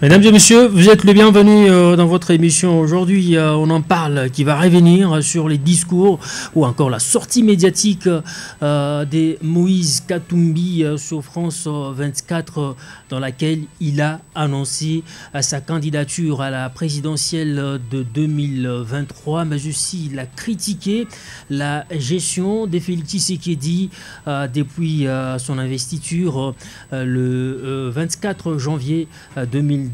Mesdames et messieurs, vous êtes les bienvenus dans votre émission. Aujourd'hui, on en parle, qui va revenir sur les discours ou encore la sortie médiatique de Moïse Katumbi sur France 24, dans laquelle il a annoncé sa candidature à la présidentielle de 2023, mais aussi il a critiqué la gestion de Félix Tshisekedi depuis son investiture le 24 janvier 2019.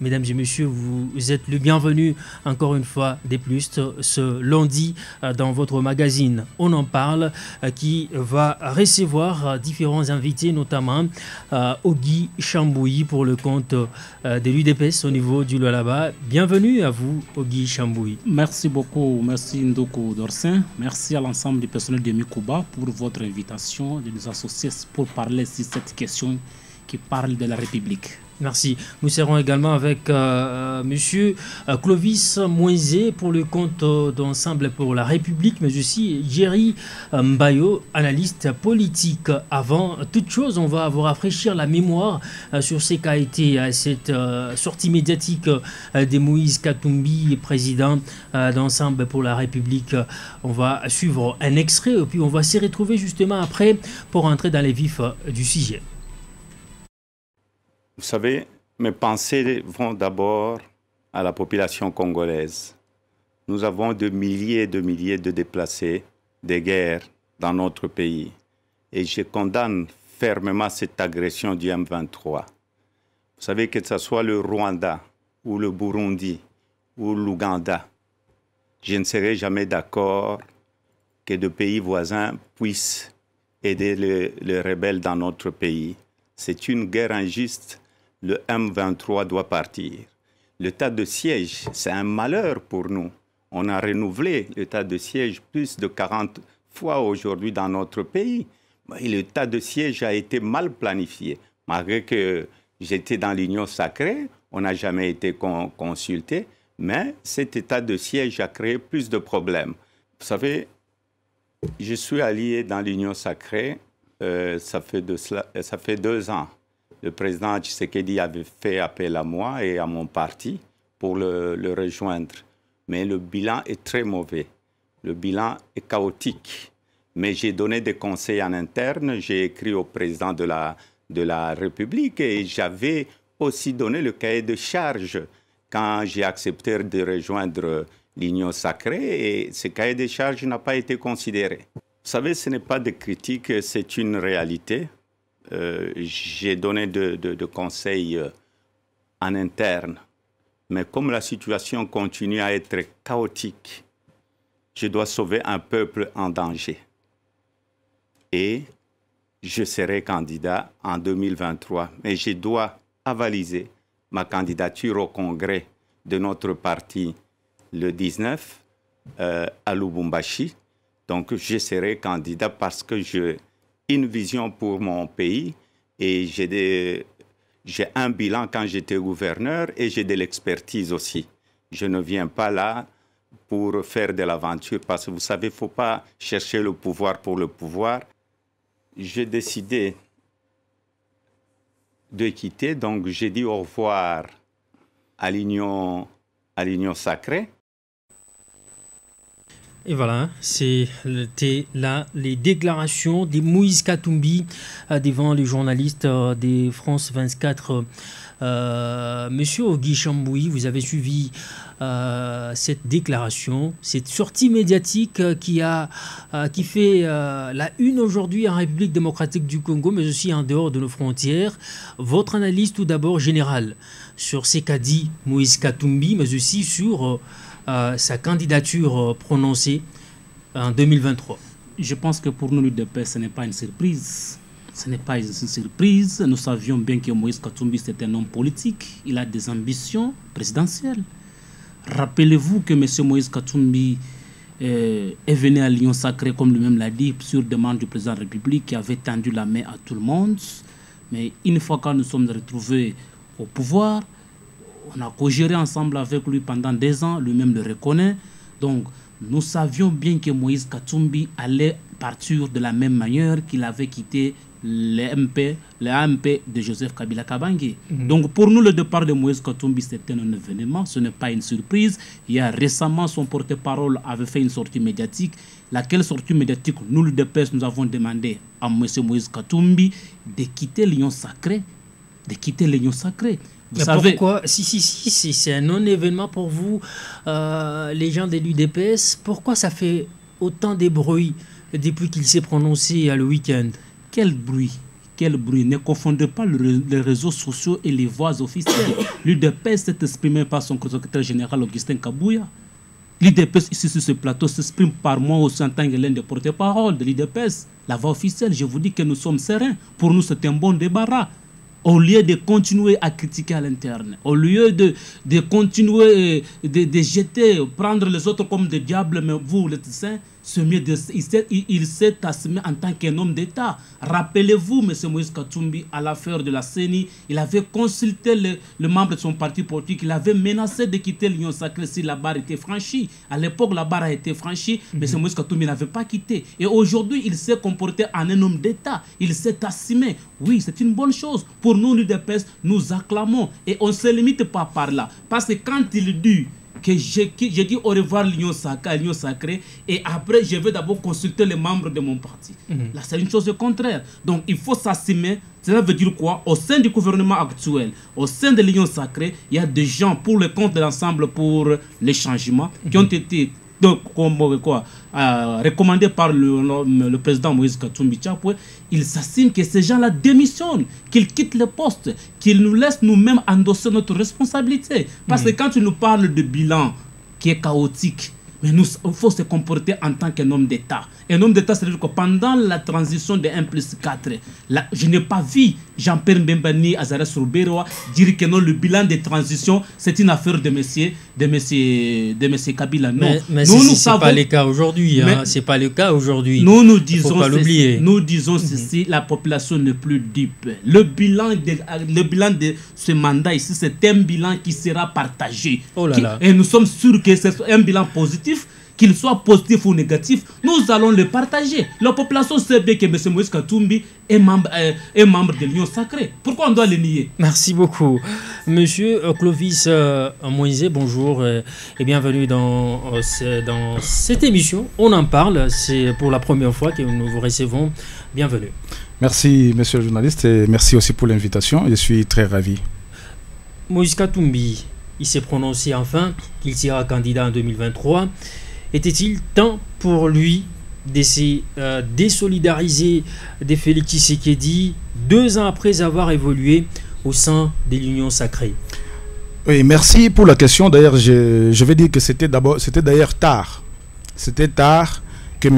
Mesdames et messieurs, vous êtes le bienvenu encore une fois des plus ce lundi dans votre magazine On en parle qui va recevoir différents invités, notamment Ogi Chamboui pour le compte de l'UDPS au niveau du Lualaba. Bienvenue à vous, Ogi Chamboui. Merci beaucoup, merci Ndoko Dorsin, merci à l'ensemble du personnel de Mikuba pour votre invitation de nous associer pour parler de cette question qui parle de la République. Merci. Nous serons également avec monsieur Clovis Moïse pour le compte d'Ensemble pour la République, mais aussi Jerry Mbayo, analyste politique. Avant toute chose, on va vous rafraîchir la mémoire sur ce qu'a été cette sortie médiatique de Moïse Katumbi, président d'Ensemble pour la République. On va suivre un extrait et puis on va se retrouver justement après pour entrer dans les vifs du sujet. Vous savez, mes pensées vont d'abord à la population congolaise. Nous avons de milliers de déplacés, des guerres dans notre pays. Et je condamne fermement cette agression du M23. Vous savez que ce soit le Rwanda ou le Burundi ou l'Ouganda, je ne serai jamais d'accord que de pays voisins puissent aider les rebelles dans notre pays. C'est une guerre injuste. Le M23 doit partir. L'état de siège, c'est un malheur pour nous. On a renouvelé l'état de siège plus de 40 fois aujourd'hui dans notre pays. L'état de siège a été mal planifié. Malgré que j'étais dans l'Union sacrée, on n'a jamais été consulté, mais cet état de siège a créé plus de problèmes. Vous savez, je suis allié dans l'Union sacrée, ça fait 2 ans. Le président Tshisekedi avait fait appel à moi et à mon parti pour le rejoindre. Mais le bilan est très mauvais. Le bilan est chaotique. Mais j'ai donné des conseils en interne. J'ai écrit au président de la République et j'avais aussi donné le cahier de charge quand j'ai accepté de rejoindre l'Union sacrée. Et ce cahier de charge n'a pas été considéré. Vous savez, ce n'est pas des critiques, c'est une réalité. J'ai donné de conseils en interne. Mais comme la situation continue à être chaotique, je dois sauver un peuple en danger. Et je serai candidat en 2023. Mais je dois avaliser ma candidature au congrès de notre parti le 19 à Lubumbashi. Donc je serai candidat parce que j'ai une vision pour mon pays et j'ai un bilan quand j'étais gouverneur et j'ai de l'expertise aussi. Je ne viens pas là pour faire de l'aventure parce que vous savez, il ne faut pas chercher le pouvoir pour le pouvoir. J'ai décidé de quitter, donc j'ai dit au revoir à l'Union sacrée. Et voilà, c'était là les déclarations de Moïse Katumbi devant les journalistes de France 24. Monsieur Ogi Chamboui, vous avez suivi cette déclaration, cette sortie médiatique qui fait la une aujourd'hui en République démocratique du Congo, mais aussi en dehors de nos frontières. Votre analyse tout d'abord générale sur ce qu'a dit Moïse Katumbi, mais aussi sur sa candidature prononcée en 2023. Je pense que pour nous, l'UDPS, ce n'est pas une surprise. Ce n'est pas une surprise. Nous savions bien que Moïse Katumbi, c'est un homme politique. Il a des ambitions présidentielles. Rappelez-vous que M. Moïse Katumbi est venu à l'Union sacrée, comme lui-même l'a dit, sur demande du président de la République qui avait tendu la main à tout le monde. Mais une fois que nous sommes retrouvés au pouvoir, on a co-géré ensemble avec lui pendant 2 ans, lui-même le reconnaît. Donc, nous savions bien que Moïse Katumbi allait partir de la même manière qu'il avait quitté les AMP de Joseph Kabila Kabange. Donc pour nous, le départ de Moïse Katumbi, c'était un événement, ce n'est pas une surprise. Il y a récemment, son porte-parole avait fait une sortie médiatique. Laquelle sortie médiatique, nous, l'UDPS, nous avons demandé à M. Moïse Katumbi de quitter l'Union sacrée. De quitter l'Union sacrée. Vous savez pourquoi? Si, c'est un non-événement pour vous, les gens de l'UDPS. Pourquoi ça fait autant de bruit depuis qu'il s'est prononcé le week-end? Quel bruit? Quel bruit? Ne confondez pas les réseaux sociaux et les voix officielles. L'UDPS s'est exprimé par son secrétaire général Augustin Kabouya. L'UDPS ici sur ce plateau s'exprime par moi aussi en tant que l'un des porte-parole de l'UDPS. La voix officielle, je vous dis que nous sommes sereins. Pour nous, c'est un bon débarras. Au lieu de continuer à critiquer à l'interne, au lieu de continuer de jeter, prendre les autres comme des diables, mais vous, les saints, il s'est assumé en tant qu'un homme d'État. Rappelez-vous, M. Moïse Katumbi, à l'affaire de la CENI, il avait consulté le membre de son parti politique, il avait menacé de quitter l'Union sacrée si la barre était franchie. À l'époque, la barre a été franchie, mais M. Moïse Katumbi n'avait pas quitté. Et aujourd'hui, il s'est comporté en un homme d'État. Il s'est assumé. Oui, c'est une bonne chose. Pour nous, l'UDPS, nous acclamons. Et on ne se limite pas par là. Parce que quand il dit que j'ai dit au revoir l'Union sacrée et après je vais d'abord consulter les membres de mon parti. Là, c'est une chose contraire. Donc, il faut s'assumer. Cela veut dire quoi? Au sein du gouvernement actuel, au sein de l'Union sacrée, il y a des gens pour le compte de l'ensemble pour les changements qui ont été recommandés par le président Moïse Katumbi Chapwe. Il s'assume que ces gens-là démissionnent, qu'ils quittent le poste, qu'ils nous laissent nous-mêmes endosser notre responsabilité. Parce que quand tu nous parles de bilan qui est chaotique, mais il faut se comporter en tant qu'un homme d'État. Un homme d'État, c'est-à-dire que pendant la transition de 1+4, je n'ai pas vu Jean-Pierre Mbembani, Azares Rouberoa dire que non, le bilan de transition, c'est une affaire de M. Kabila. Non. Mais ce n'est pas le cas aujourd'hui. Ce n'est pas le cas aujourd'hui. Nous disons, nous disons ceci, la population n'est plus dupe. Le bilan de ce mandat ici, c'est un bilan qui sera partagé. Oh là là. Et nous sommes sûrs que c'est un bilan positif. Qu'il soit positif ou négatif, nous allons le partager. La population sait bien que M. Moïse Katumbi est membre de l'Union sacrée. Pourquoi on doit le nier? Merci beaucoup. Monsieur Clovis Moïse, bonjour et bienvenue dans cette émission. On en parle, c'est pour la première fois que nous vous recevons. Bienvenue. Merci, monsieur le journaliste, et merci aussi pour l'invitation. Je suis très ravi. Moïse Katumbi, il s'est prononcé enfin qu'il sera candidat en 2023. Était-il temps pour lui de se désolidariser de Félix Tshisekedi 2 ans après avoir évolué au sein de l'Union sacrée? Oui, merci pour la question. D'ailleurs, je vais dire que c'était d'ailleurs tard. C'était tard que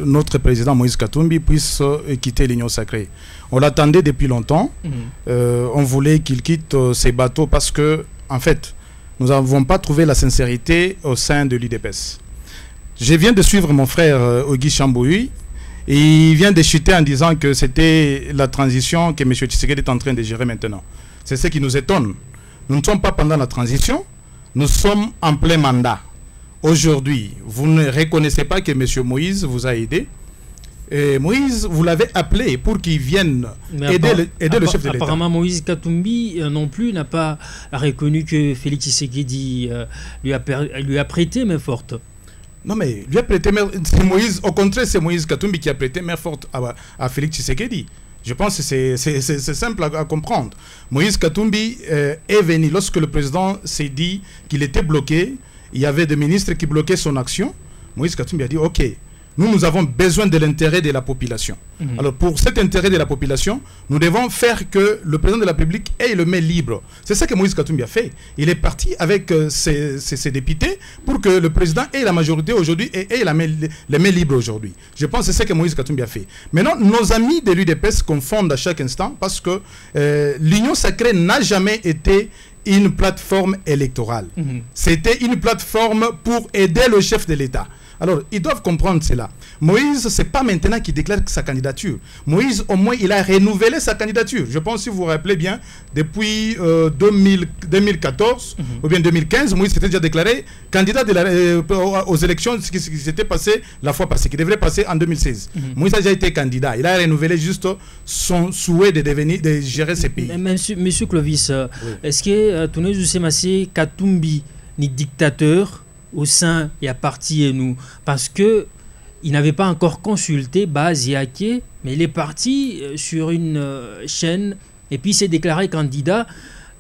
notre président Moïse Katumbi puisse quitter l'Union sacrée. On l'attendait depuis longtemps. On voulait qu'il quitte ses bateaux parce que, en fait, nous n'avons pas trouvé la sincérité au sein de l'UDPS. Je viens de suivre mon frère Auguste Chambouy et il vient de chuter en disant que c'était la transition que M. Tshisekedi est en train de gérer maintenant. C'est ce qui nous étonne. Nous ne sommes pas pendant la transition, nous sommes en plein mandat. Aujourd'hui, vous ne reconnaissez pas que M. Moïse vous a aidé. Et Moïse, vous l'avez appelé pour qu'il vienne aider le chef de l'État. Apparemment, Moïse Katumbi non plus n'a pas reconnu que Félix Tshisekedi lui a prêté main forte. Non, mais lui a prêté main forte. Au contraire, c'est Moïse Katumbi qui a prêté main forte à Félix Tshisekedi. Je pense que c'est simple à comprendre. Moïse Katumbi est venu lorsque le président s'est dit qu'il était bloqué. Il y avait des ministres qui bloquaient son action. Moïse Katumbi a dit « Ok, nous avons besoin de l'intérêt de la population. Alors, pour cet intérêt de la population, nous devons faire que le président de la République ait le main libre. » C'est ça que Moïse Katumbi a fait. Il est parti avec ses députés pour que le président ait la majorité aujourd'hui et ait les mains libres aujourd'hui. Je pense que c'est ce que Moïse Katumbi a fait. Maintenant, nos amis de l'UDPS confondent à chaque instant parce que l'Union sacrée n'a jamais été une plateforme électorale. C'était une plateforme pour aider le chef de l'État. Alors, ils doivent comprendre cela. Moïse, ce n'est pas maintenant qu'il déclare sa candidature. Moïse, au moins, il a renouvelé sa candidature. Je pense, si vous vous rappelez bien, depuis 2014 ou bien 2015, Moïse s'était déjà déclaré candidat aux élections qui s'était passé la fois passée, qui devrait passer en 2016. Moïse a déjà été candidat. Il a renouvelé juste son souhait de gérer ces pays. Monsieur Clovis, est-ce que Touné Semase Katumbi ni dictateur au sein et à parti et nous, parce que il n'avait pas encore consulté Baz Yaké, mais il est parti sur une chaîne et puis s'est déclaré candidat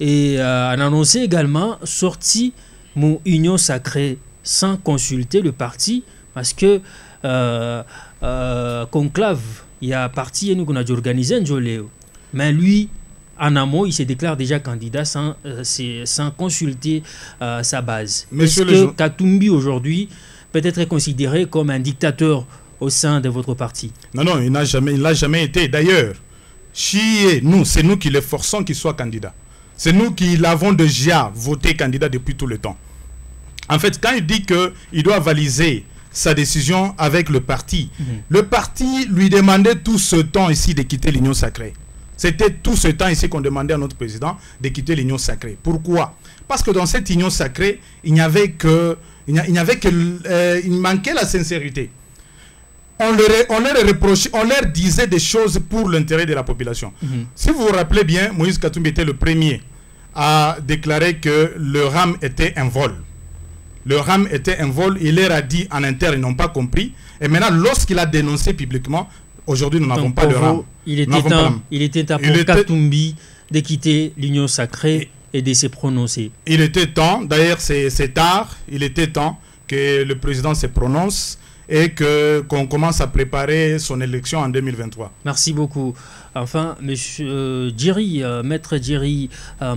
et a annoncé également sorti mon union sacrée sans consulter le parti, parce que conclave il y a parti et nous qu'on a dû organiser un joléo, mais lui en amont, il se déclare déjà candidat sans consulter sa base. Est-ce que Katumbi aujourd'hui peut être considéré comme un dictateur au sein de votre parti? Non, non, il ne l'a jamais été. D'ailleurs, c'est nous qui le forçons qu'il soit candidat. C'est nous qui l'avons déjà voté candidat depuis tout le temps. En fait, quand il dit qu'il doit valiser sa décision avec le parti, le parti lui demandait tout ce temps ici de quitter l'Union sacrée. C'était tout ce temps ici qu'on demandait à notre président de quitter l'Union sacrée. Pourquoi? Parce que dans cette Union sacrée, il manquait la sincérité. On leur reprochait, on leur disait des choses pour l'intérêt de la population. Si vous vous rappelez bien, Moïse Katumbi était le premier à déclarer que le RAM était un vol. Le RAM était un vol, il leur a dit en interne, ils n'ont pas compris. Et maintenant, lorsqu'il a dénoncé publiquement, aujourd'hui, nous n'avons pas de RAM. Il était temps pour Katumbi de quitter l'Union sacrée et de se prononcer. Il était temps, d'ailleurs c'est tard, il était temps que le président se prononce et qu'on commence à préparer son élection en 2023. Merci beaucoup. Enfin, monsieur Djeri, maître Djeri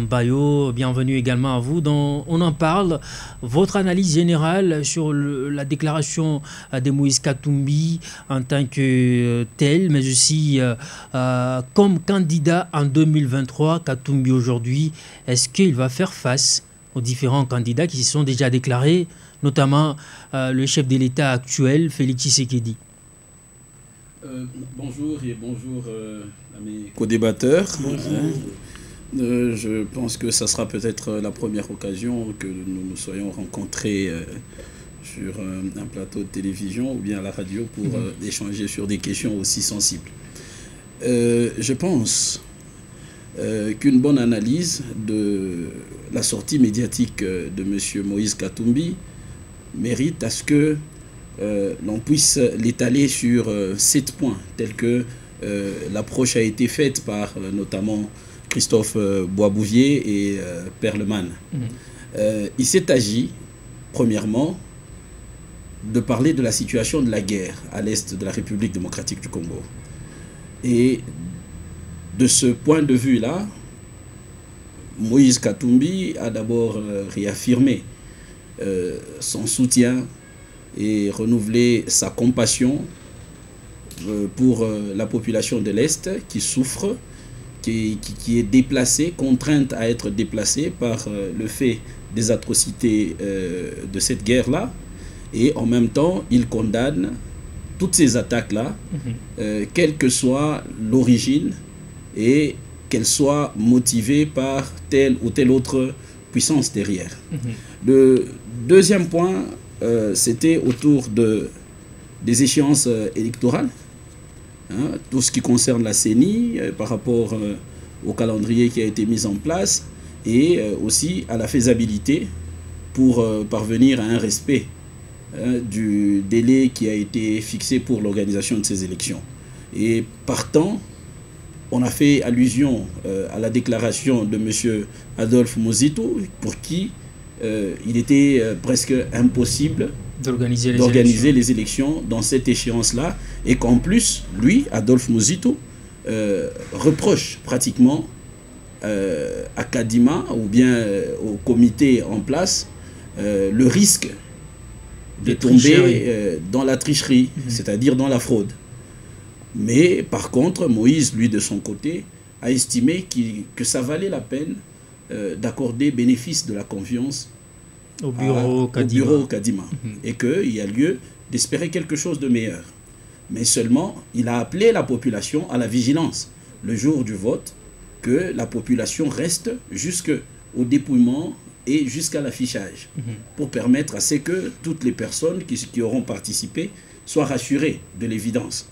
Bayo, bienvenue également à vous. On en parle. Votre analyse générale sur la déclaration de Moïse Katumbi en tant que tel, mais aussi comme candidat en 2023, Katumbi aujourd'hui, est-ce qu'il va faire face aux différents candidats qui se sont déjà déclarés, notamment le chef de l'État actuel, Félix Tshisekedi? Bonjour et bonjour à mes co-débatteurs. Je pense que ça sera peut-être la première occasion que nous nous soyons rencontrés sur un plateau de télévision ou bien à la radio pour échanger sur des questions aussi sensibles. Je pense qu'une bonne analyse de la sortie médiatique de M. Moïse Katumbi mérite à ce que l'on puisse l'étaler sur 7 points, tels que l'approche a été faite par notamment Christophe Boisbouvier et Perleman. Il s'est agi, premièrement, de parler de la situation de la guerre à l'est de la République démocratique du Congo. Et de ce point de vue-là, Moïse Katumbi a d'abord réaffirmé son soutien et renouvelé sa compassion pour la population de l'Est qui souffre, qui est déplacée, contrainte à être déplacée par le fait des atrocités de cette guerre-là. Et en même temps, il condamne toutes ces attaques-là, quelle que soit l'origine et qu'elles soient motivées par telle ou telle autre puissance derrière. Le deuxième point, c'était autour des échéances électorales, tout ce qui concerne la CENI par rapport au calendrier qui a été mis en place et aussi à la faisabilité pour parvenir à un respect du délai qui a été fixé pour l'organisation de ces élections. Et partant, on a fait allusion à la déclaration de M. Adolphe Muzito, pour qui il était presque impossible d'organiser les élections dans cette échéance-là, et qu'en plus, lui, Adolphe Muzito, reproche pratiquement à Kadima ou bien au comité en place le risque de tomber dans la tricherie, c'est-à-dire dans la fraude. Mais par contre, Moïse, lui, de son côté, a estimé que ça valait la peine d'accorder bénéfice de la confiance au bureau Kadima. Et qu'il y a lieu d'espérer quelque chose de meilleur. Mais seulement, il a appelé la population à la vigilance le jour du vote, que la population reste jusqu'au dépouillement et jusqu'à l'affichage, pour permettre à ce que toutes les personnes qui auront participé soient rassurées de l'évidence.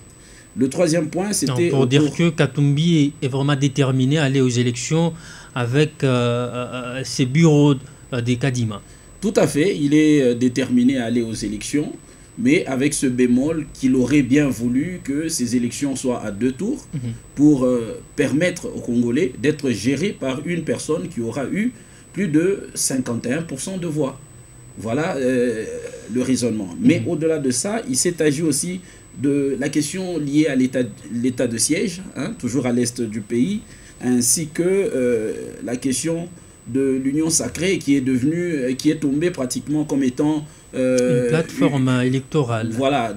Le troisième point, c'était... Pour dire que Katumbi est vraiment déterminé à aller aux élections avec ses bureaux des Kadima. Tout à fait, il est déterminé à aller aux élections, mais avec ce bémol qu'il aurait bien voulu que ces élections soient à 2 tours pour permettre aux Congolais d'être gérés par une personne qui aura eu plus de 51% de voix. Voilà le raisonnement. Mais au-delà de ça, il s'est agi aussi de la question liée à l'état de siège, hein, toujours à l'est du pays, ainsi que la question de l'Union sacrée qui est tombée pratiquement comme étant une plateforme électorale. Voilà,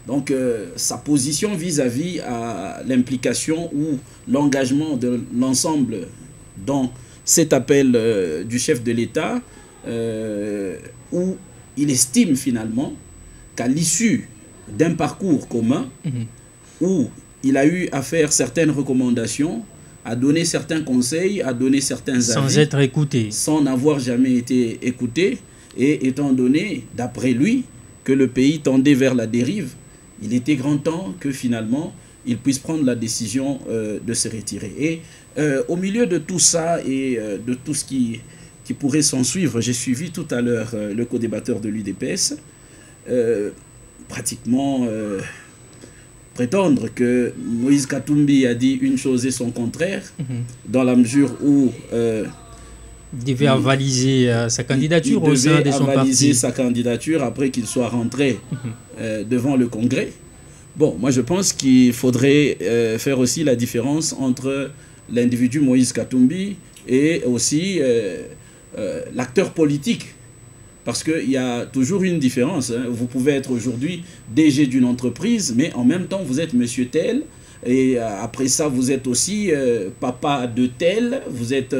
donc sa position vis-à-vis à l'implication ou l'engagement de l'ensemble dans cet appel du chef de l'État, où il estime finalement qu'à l'issue d'un parcours commun, où il a eu à faire certaines recommandations, à donner certains conseils, à donner certains avis, sans être écouté, sans n'avoir jamais été écouté, et étant donné, d'après lui, que le pays tendait vers la dérive, il était grand temps que finalement il puisse prendre la décision de se retirer. Et au milieu de tout ça et de tout ce qui pourrait s'en suivre, j'ai suivi tout à l'heure le co-débatteur de l'UDPS, pratiquement prétendre que Moïse Katumbi a dit une chose et son contraire, dans la mesure où il devait avaliser sa candidature au sein de son parti. Il devait avaliser sa candidature après qu'il soit rentré devant le Congrès. Bon, moi je pense qu'il faudrait faire aussi la différence entre l'individu Moïse Katumbi et aussi l'acteur politique. Parce qu'il y a toujours une différence. Hein. Vous pouvez être aujourd'hui DG d'une entreprise, mais en même temps, vous êtes monsieur tel. Et après ça, vous êtes aussi papa de tel. Vous êtes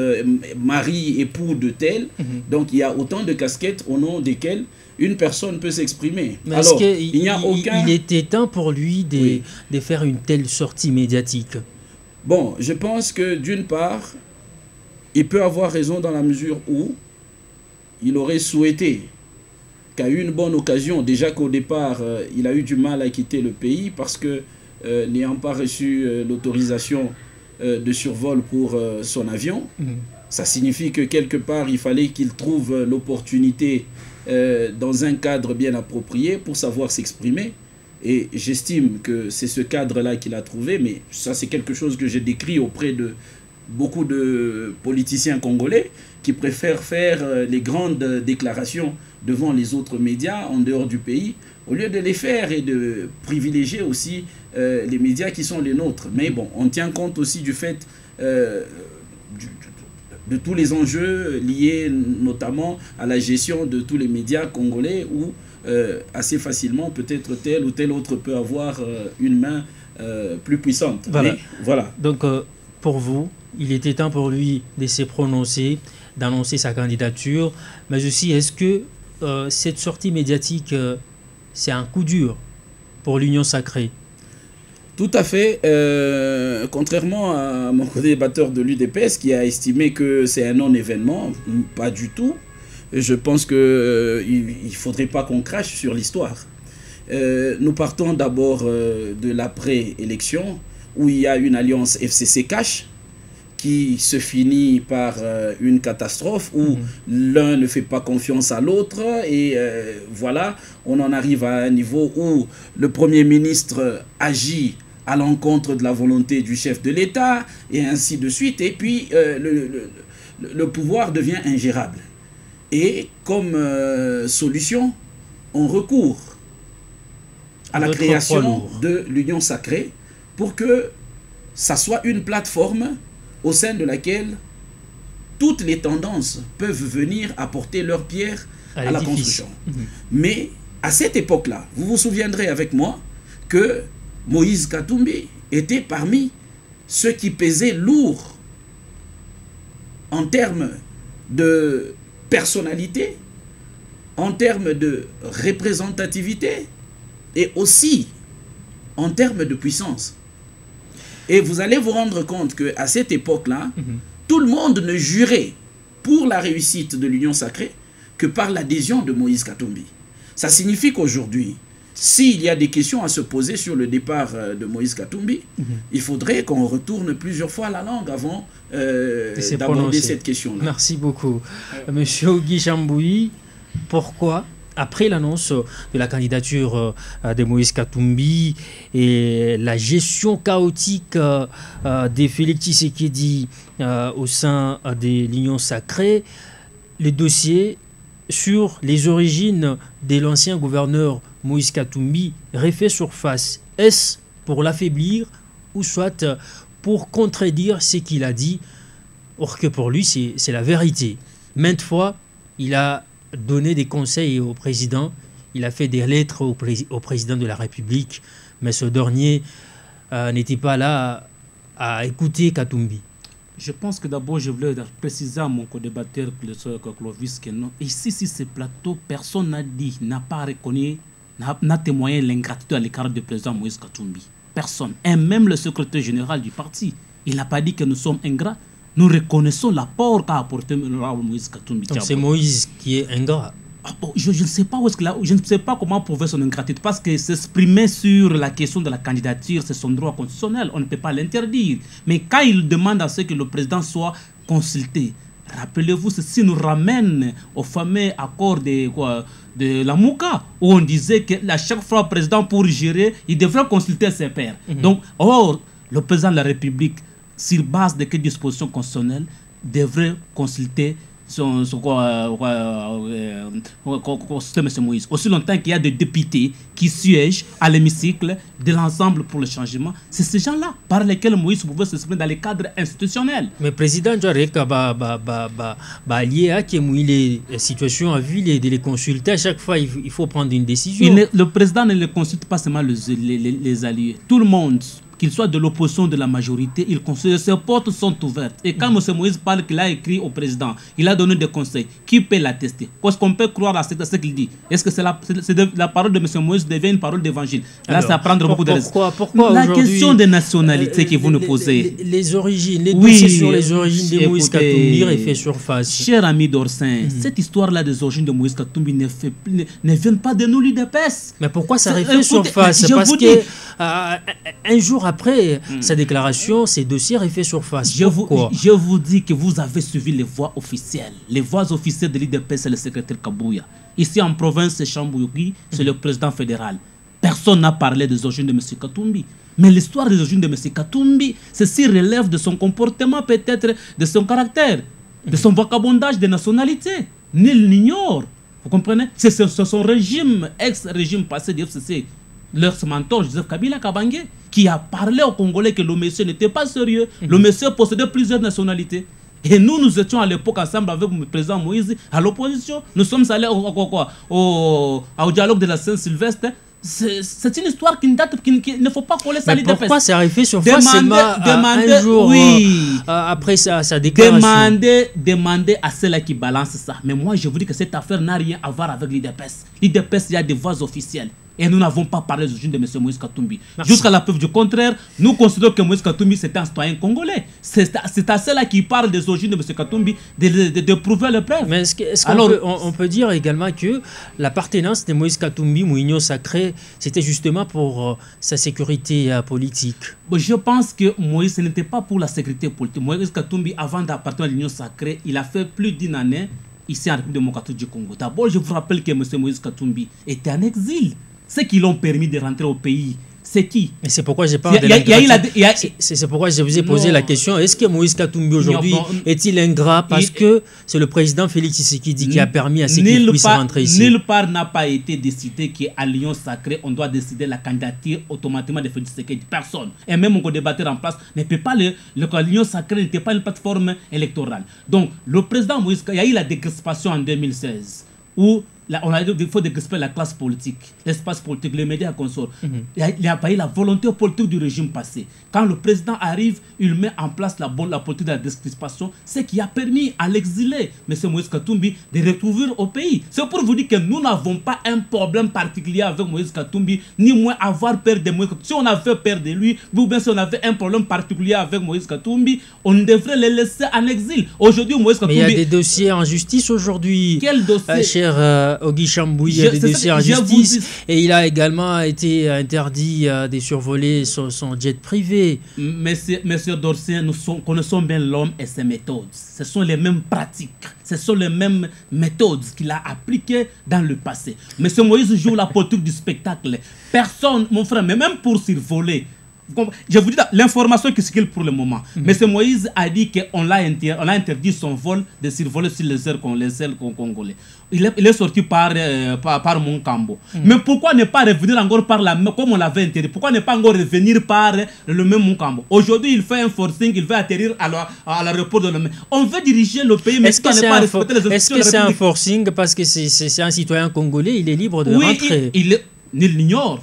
mari, époux de tel. Donc, il y a autant de casquettes au nom desquelles une personne peut s'exprimer. Alors, il n'y a aucun... Il était temps pour lui de faire une telle sortie médiatique. Bon, je pense que d'une part, il peut avoir raison dans la mesure où il aurait souhaité qu'à une bonne occasion, déjà qu'au départ, il a eu du mal à quitter le pays parce que, n'ayant pas reçu l'autorisation de survol pour son avion, ça signifie que quelque part, il fallait qu'il trouve l'opportunité dans un cadre bien approprié pour savoir s'exprimer. Et j'estime que c'est ce cadre-là qu'il a trouvé, mais ça c'est quelque chose que j'ai décrit auprès de beaucoup de politiciens congolais qui préfèrent faire les grandes déclarations devant les autres médias en dehors du pays, au lieu de les faire et de privilégier aussi les médias qui sont les nôtres. Mais bon, on tient compte aussi du fait de tous les enjeux liés notamment à la gestion de tous les médias congolais où assez facilement peut-être tel ou tel autre peut avoir une main plus puissante. Voilà. Mais, voilà. Donc pour vous, il était temps pour lui de se prononcer, d'annoncer sa candidature, mais aussi est-ce que cette sortie médiatique, c'est un coup dur pour l'Union sacrée? Tout à fait. Contrairement à mon co-débatteur de l'UDPS qui a estimé que c'est un non-événement, pas du tout. Je pense qu'il ne faudrait pas qu'on crache sur l'histoire. Nous partons d'abord de l'après-élection où il y a une alliance FCC-Cash qui se finit par une catastrophe où l'un ne fait pas confiance à l'autre et voilà, on en arrive à un niveau où le Premier ministre agit à l'encontre de la volonté du chef de l'État et ainsi de suite, et puis le pouvoir devient ingérable. Et comme solution, on recourt à la création de l'Union sacrée pour que ça soit une plateforme au sein de laquelle toutes les tendances peuvent venir apporter leur pierre à la construction. Mais à cette époque-là, vous vous souviendrez avec moi que Moïse Katumbi était parmi ceux qui pesaient lourd en termes de personnalité, en termes de représentativité et aussi en termes de puissance. Et vous allez vous rendre compte qu'à cette époque-là, tout le monde ne jurait pour la réussite de l'Union sacrée que par l'adhésion de Moïse Katumbi. Ça signifie qu'aujourd'hui, s'il y a des questions à se poser sur le départ de Moïse Katumbi, il faudrait qu'on retourne plusieurs fois la langue avant d'aborder cette question-là. Merci beaucoup. Monsieur Guy Chambouyi, pourquoi, après l'annonce de la candidature de Moïse Katumbi et la gestion chaotique de Félix Tshisekedi au sein de l'Union sacrée, le dossier sur les origines de l'ancien gouverneur Moïse Katumbi refait surface? Est-ce pour l'affaiblir ou soit pour contredire ce qu'il a dit? Or que pour lui, c'est la vérité. Maintes fois, il a donné des conseils au président, il a fait des lettres au président de la République, mais ce dernier n'était pas là à écouter Katumbi. Je pense que d'abord, je voulais préciser à mon co-débatteur, Clovis, que non. Ici, sur ce plateau, personne n'a dit, n'a pas reconnu, n'a témoigné l'ingratitude à l'égard du président Moïse Katumbi. Personne. Et même le secrétaire général du parti, il n'a pas dit que nous sommes ingrats. Nous reconnaissons l'apport qu'a apporté Moïse Katumbi. Donc c'est Moïse qui est ingrat. Je ne sais pas où est-ce que je ne sais pas comment prouver son ingratitude, parce que s'exprimer sur la question de la candidature, c'est son droit constitutionnel, on ne peut pas l'interdire. Mais quand il demande à ce que le président soit consulté, rappelez-vous, ceci nous ramène au fameux accord de la Mouka, où on disait que à chaque fois le président pour gérer, il devrait consulter ses pairs. Donc, le président de la République, sur base de quelles dispositions constitutionnelles, devrait consulter son système M. Moïse. Aussi longtemps qu'il y a des députés qui siègent à l'hémicycle de l'ensemble pour le changement, c'est ces gens-là par lesquels Moïse pouvait s'exprimer dans les cadres institutionnels. Mais président Jarek lié à qui les situations à vue de les consulter à chaque fois, il faut prendre une décision. Le président ne le consulte pas seulement les alliés. Tout le monde, qu'il soit de l'opposition, de la majorité, il consulte. Ses portes sont ouvertes. Et quand M. Moïse parle qu'il a écrit au président, il a donné des conseils. Qui peut l'attester? Est-ce qu'on peut croire à ce qu'il dit? Est-ce que la parole de M. Moïse devient une parole d'évangile? Là, ça prend beaucoup de risques. Pourquoi la question des nationalités que vous nous posez. Les origines, les dossiers sur les origines de Moïse Katumbi refait surface. Cher ami d'Orsin, cette histoire-là des origines de Moïse Katumbi ne vient pas de nous, l'UDPS. Mais pourquoi ça refait surface? Parce que un jour après sa déclaration, ces dossiers refait surface. Je vous dis que vous avez suivi les voies officielles. Les voies officielles de l'IDP, c'est le secrétaire Kabouya. Ici en province, c'est Chambouyoui, c'est le président fédéral. Personne n'a parlé des origines de M. Katumbi. Mais l'histoire des origines de M. Katumbi, ceci relève de son comportement, peut-être de son caractère, de son vagabondage de nationalité. Nul n'ignore. Vous comprenez? C'est son régime, ex-régime passé du FCC, leur mentor Joseph Kabila Kabange, qui a parlé aux Congolais que le monsieur n'était pas sérieux. Le monsieur possédait plusieurs nationalités. Et nous étions à l'époque ensemble avec le président Moïse à l'opposition. Nous sommes allés au dialogue de la Saint-Sylvestre. C'est une histoire qui date, qu'il ne faut pas coller ça. Mais pourquoi c'est arrivé sur face seulement un jour après sa déclaration? Demandez à ceux-là qui balancent ça. Mais moi, je vous dis que cette affaire n'a rien à voir avec l'IDPS. L'IDPS, il y a des voix officielles. Et nous n'avons pas parlé des origines de M. Moïse Katumbi. Jusqu'à la preuve du contraire, nous considérons que Moïse Katumbi c'est un citoyen congolais. C'est à ceux-là qui parlent des origines de M. Katumbi de prouver les preuves. Mais est-ce qu'on peut dire également que l'appartenance de Moïse Katumbi ou Union sacrée, c'était justement pour sa sécurité politique? Je pense que Moïse n'était pas pour la sécurité politique. Moïse Katumbi, avant d'appartenir à l'Union sacrée, il a fait plus d'une année ici en République démocratique du Congo. D'abord, je vous rappelle que M. Moïse Katumbi était en exil. Ceux qui l'ont permis de rentrer au pays, c'est qui? Mais c'est pourquoi je parle de c'est pourquoi je vous ai posé la question. Est-ce que Moïse Katumbi aujourd'hui est-il ingrat parce que c'est le président Félix Tshisekedi qui a permis à ce qu'il puisse rentrer ici? Nulle part n'a pas été décidé qu'à l'Union sacrée, on doit décider la candidature automatiquement de Félix Tshisekedi. Personne. Et même mon débatteur en place ne peut pas l'Union sacrée n'était pas une plateforme électorale. Donc, le président Moïse, il y a eu la décrispation en 2016 où on a dit qu'il faut respecter la classe politique, l'espace politique, les médias consorts. Il n'y a pas eu la volonté politique du régime passé. Quand le président arrive, il met en place la politique de la décrispation, ce qui a permis à l'exilé, M. Moïse Katumbi, de retrouver au pays. C'est pour vous dire que nous n'avons pas un problème particulier avec Moïse Katumbi, ni moins avoir peur de Moïse Katumbi. Si on avait peur de lui, ou bien si on avait un problème particulier avec Moïse Katumbi, on devrait le laisser en exil. Aujourd'hui, Moïse Katumbi... Mais il y a des dossiers en justice aujourd'hui. Quel dossier cher Ogui Chamboui, il y a des dossiers en justice. Et il a également été interdit de survoler son jet privé. Monsieur Dorsien, nous connaissons bien l'homme et ses méthodes. Ce sont les mêmes pratiques. Ce sont les mêmes méthodes qu'il a appliquées dans le passé. Monsieur Moïse joue la politique du spectacle. Personne, mon frère, mais même pour survoler. Je vous dis l'information qui circule pour le moment. M. Moïse a dit qu'on a interdit son vol de survoler sur les airs congolais. Il est sorti par Monkambo. Mais pourquoi ne pas revenir encore par comme on l'avait interdit? Pourquoi ne pas encore revenir par le même Monkambo? Aujourd'hui, il fait un forcing, il veut atterrir à l'aéroport de Lomé. On veut diriger le pays, mais est-ce que c'est un forcing parce que c'est un citoyen congolais, il est libre de rentrer? Nul l'ignore,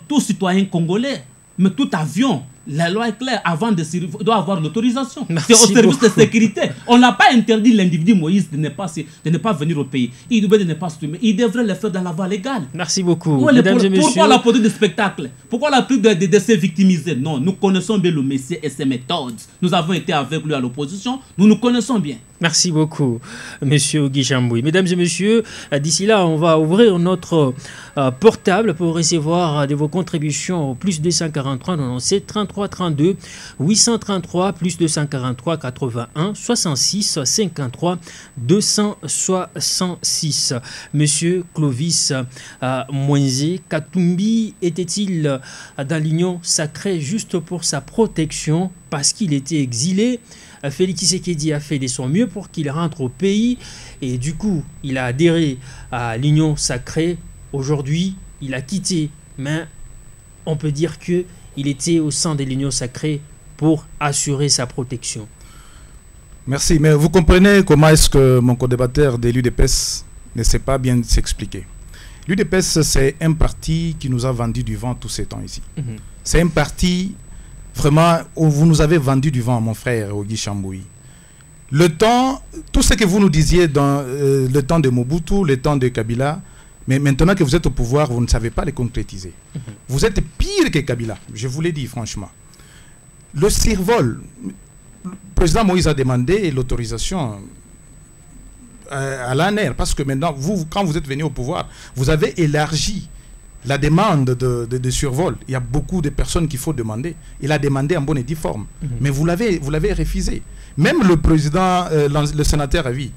tout citoyen congolais. Mais tout avion, la loi est claire, avant de doit avoir l'autorisation. C'est au service de sécurité. On n'a pas interdit l'individu Moïse de ne pas venir au pays. Il devrait ne pas se trouver. Il devrait le faire dans la voie légale. Merci beaucoup. Pourquoi la politique de spectacle? Pourquoi la politique de décès victimisés? Non, nous connaissons bien le Messie et ses méthodes. Nous avons été avec lui à l'opposition. Nous nous connaissons bien. Merci beaucoup, Monsieur Ogui Chamboui. Mesdames et messieurs, d'ici là, on va ouvrir notre portable pour recevoir de vos contributions au plus 243 97 33 32 833 plus 243 81 66 53 266. Monsieur Clovis Moïse Katumbi était-il dans l'union sacrée juste pour sa protection parce qu'il était exilé? Félix Tshisekedi a fait de son mieux pour qu'il rentre au pays et du coup, il a adhéré à l'union sacrée. Aujourd'hui, il a quitté, mais on peut dire qu'il était au sein de l'union sacrée pour assurer sa protection. Merci, mais vous comprenez comment est-ce que mon co-débatteur de l'UDPS ne sait pas bien s'expliquer. L'UDPS, c'est un parti qui nous a vendu du vent tous ces temps ici. C'est un parti... Vraiment, vous nous avez vendu du vent, mon frère Ogui Chamboui. Le temps, tout ce que vous nous disiez dans le temps de Mobutu, le temps de Kabila, mais maintenant que vous êtes au pouvoir, vous ne savez pas les concrétiser. Vous êtes pire que Kabila, je vous l'ai dit franchement. Le survol, le président Moïse a demandé l'autorisation à l'ANR, parce que maintenant, vous, quand vous êtes venu au pouvoir, vous avez élargi la demande de survol. Il y a beaucoup de personnes qu'il faut demander. Il a demandé en bonne et due forme. Mais vous l'avez refusé. Même le président, le sénateur a vu.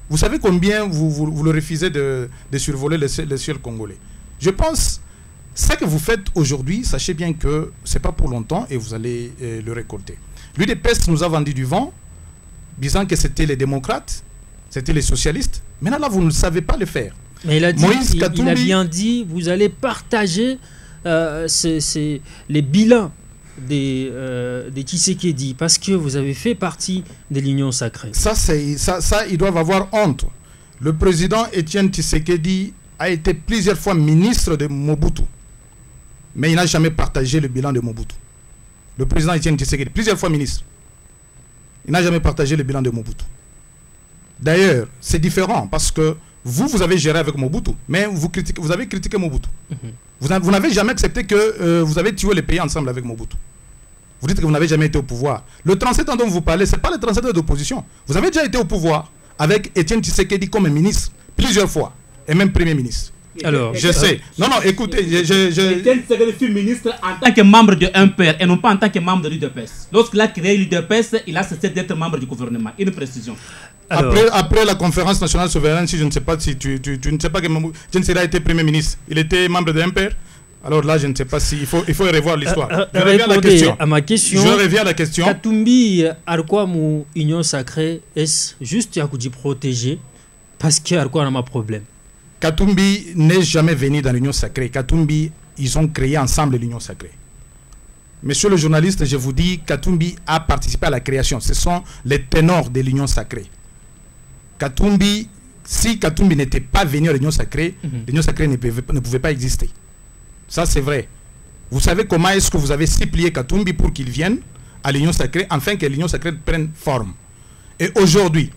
Vous savez combien vous le refusez de survoler le ciel congolais. Je pense, ce que vous faites aujourd'hui, sachez bien que ce n'est pas pour longtemps et vous allez le récolter. L'UDPS nous a vendu du vent, disant que c'était les démocrates, c'était les socialistes. Maintenant, là, vous ne savez pas le faire. Mais il a bien dit, vous allez partager les bilans des Tshisekedi parce que vous avez fait partie de l'union sacrée. Ça, ils doivent avoir honte. Le président Étienne Tshisekedi a été plusieurs fois ministre de Mobutu, mais il n'a jamais partagé le bilan de Mobutu. Le président Étienne Tshisekedi, plusieurs fois ministre, il n'a jamais partagé le bilan de Mobutu. D'ailleurs, c'est différent parce que vous avez géré avec Mobutu, mais vous avez critiqué Mobutu. Vous n'avez jamais accepté que vous avez tué les pays ensemble avec Mobutu. Vous dites que vous n'avez jamais été au pouvoir. Le 37 ans dont vous parlez, ce n'est pas le 37 ans d'opposition. Vous avez déjà été au pouvoir avec Étienne Tshisekedi comme ministre plusieurs fois, et même Premier ministre. Alors, je sais. Non, écoutez, Étienne Tshisekedi fut ministre en tant que membre de UMPR et non pas en tant que membre de l'UDPS. Lorsqu'il a créé l'UDPS, il a cessé d'être membre du gouvernement. Une précision. Après la conférence nationale souveraine, si je ne sais pas si tu ne sais pas que Étienne Tshisekedi a été Premier ministre, il était membre de l'UMPR. Alors là, je ne sais pas s'il faut revoir l'histoire. Je reviens à la question. À ma question. Je reviens à la question. Katumbi, Arkwamou, Union sacrée, est-ce juste à protéger parce qu'il y a un problème? Katumbi n'est jamais venu dans l'Union sacrée. Katumbi, ils ont créé ensemble l'Union sacrée. Monsieur le journaliste, je vous dis, Katumbi a participé à la création. Ce sont les ténors de l'Union sacrée. Katumbi, Si Katumbi n'était pas venu à l'Union Sacrée, l'Union Sacrée ne pouvait pas exister. Ça, c'est vrai. Vous savez comment est-ce que vous avez supplié Katumbi pour qu'il vienne à l'Union Sacrée, afin que l'Union Sacrée prenne forme. Et aujourd'hui,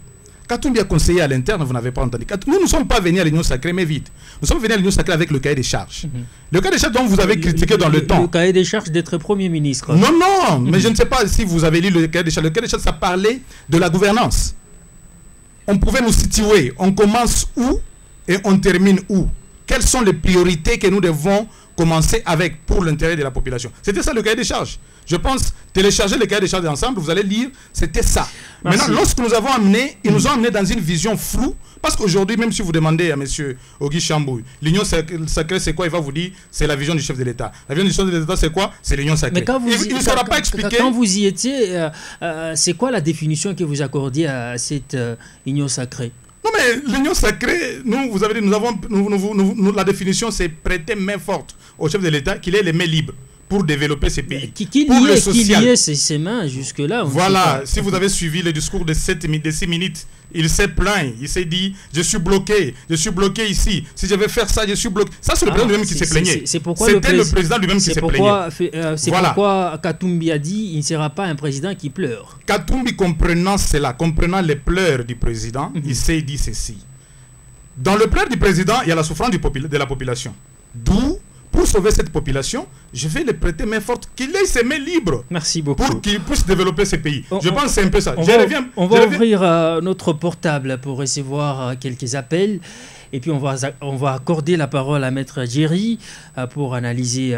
Katumbi a conseillé à l'interne, vous n'avez pas entendu. Nous ne sommes pas venus à l'Union Sacrée, mais vite. Nous sommes venus à l'Union Sacrée avec le cahier des charges. Le cahier des charges dont vous avez critiqué dans le temps. Le cahier des charges d'être Premier ministre. Non, non, mais je ne sais pas si vous avez lu le cahier des charges. Le cahier des charges, ça parlait de la gouvernance. On pouvait nous situer. On commence où et on termine où? Quelles sont les priorités que nous devons commencer avec pour l'intérêt de la population? C'était ça le cahier des charges. Je pense, télécharger le cahier des charges ensemble, vous allez lire, c'était ça. Merci. Maintenant, lorsque nous avons amené, ils nous ont amené dans une vision floue, parce qu'aujourd'hui, même si vous demandez à M. Ogi Chambou, l'Union Sacrée, c'est quoi? Il va vous dire, c'est la vision du chef de l'État. La vision du chef de l'État, c'est quoi? C'est l'Union Sacrée. Mais quand vous il ne saura pas expliquer. Quand vous y étiez, c'est quoi la définition que vous accordiez à cette Union Sacrée? Non, mais l'Union Sacrée, nous, vous avez dit, la définition, c'est prêter main forte au chef de l'État, qu'il ait les mains libres pour développer ces pays. Qu'il y ait ses mains jusque-là. Voilà, si vous avez suivi le discours de 6 minutes, il s'est plaint, il s'est dit, je suis bloqué ici, si je vais faire ça, je suis bloqué. Ça, c'est le président lui-même qui s'est plaigné. C'était le président lui-même qui s'est plaigné. C'est pourquoi Katumbi a dit, il ne sera pas un président qui pleure. Katumbi, comprenant cela, comprenant les pleurs du président, il s'est dit ceci. Dans le pleur du président, il y a la souffrance de la population. D'où, pour sauver cette population, je vais les prêter main forte, qu'il ait ses mains libres. Merci beaucoup. Pour qu'il puisse développer ces pays. Je pense que c'est un peu ça. On va ouvrir notre portable pour recevoir quelques appels. Et puis on va accorder la parole à Maître Jerry pour analyser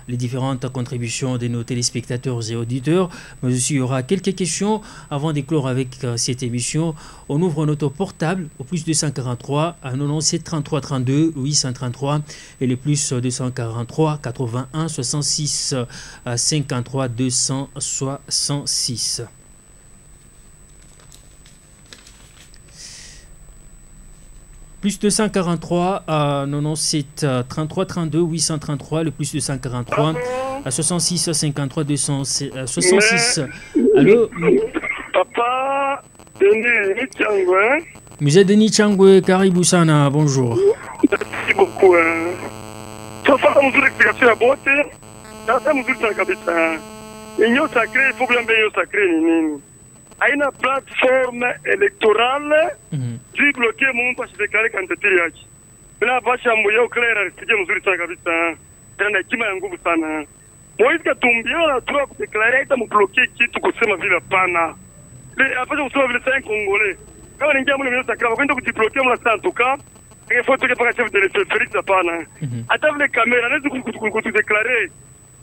les différentes contributions de nos téléspectateurs et auditeurs. Mais aussi il y aura quelques questions avant d'éclore avec cette émission. On ouvre notre portable au plus 243 à 97 33 32 833 et le plus 243 81 66 53 266. Plus 243 à 97 33 32 833, le plus 243 à 66 53 266. Allô? Papa Denis Changwe. Musée Denis Changwe, Karibou Sana, bonjour. Merci beaucoup. Papa, nous avons explication à beauté. Dans ça, nous avons kabisa. L'Union Sacrée, il faut bien l'Union Sacrée. Aina plateforme électorale qui bloquait mon pas se déclarer candidature yake. Bila basha mbuyo clear sije mzuri sana kabisa. Tena hekima ya nguvu sana. Moise Katumbi ana droit de déclarer ita mbloquer kitu kusema vile pana. Le afanye kusema vile c'est un Congolais. Kama ningia mwana mwenye sakra kwenda kujibloquer mwana sana tuka. Il faut que chef de l'État pana. Hata vile kamera naweza kudeclarer.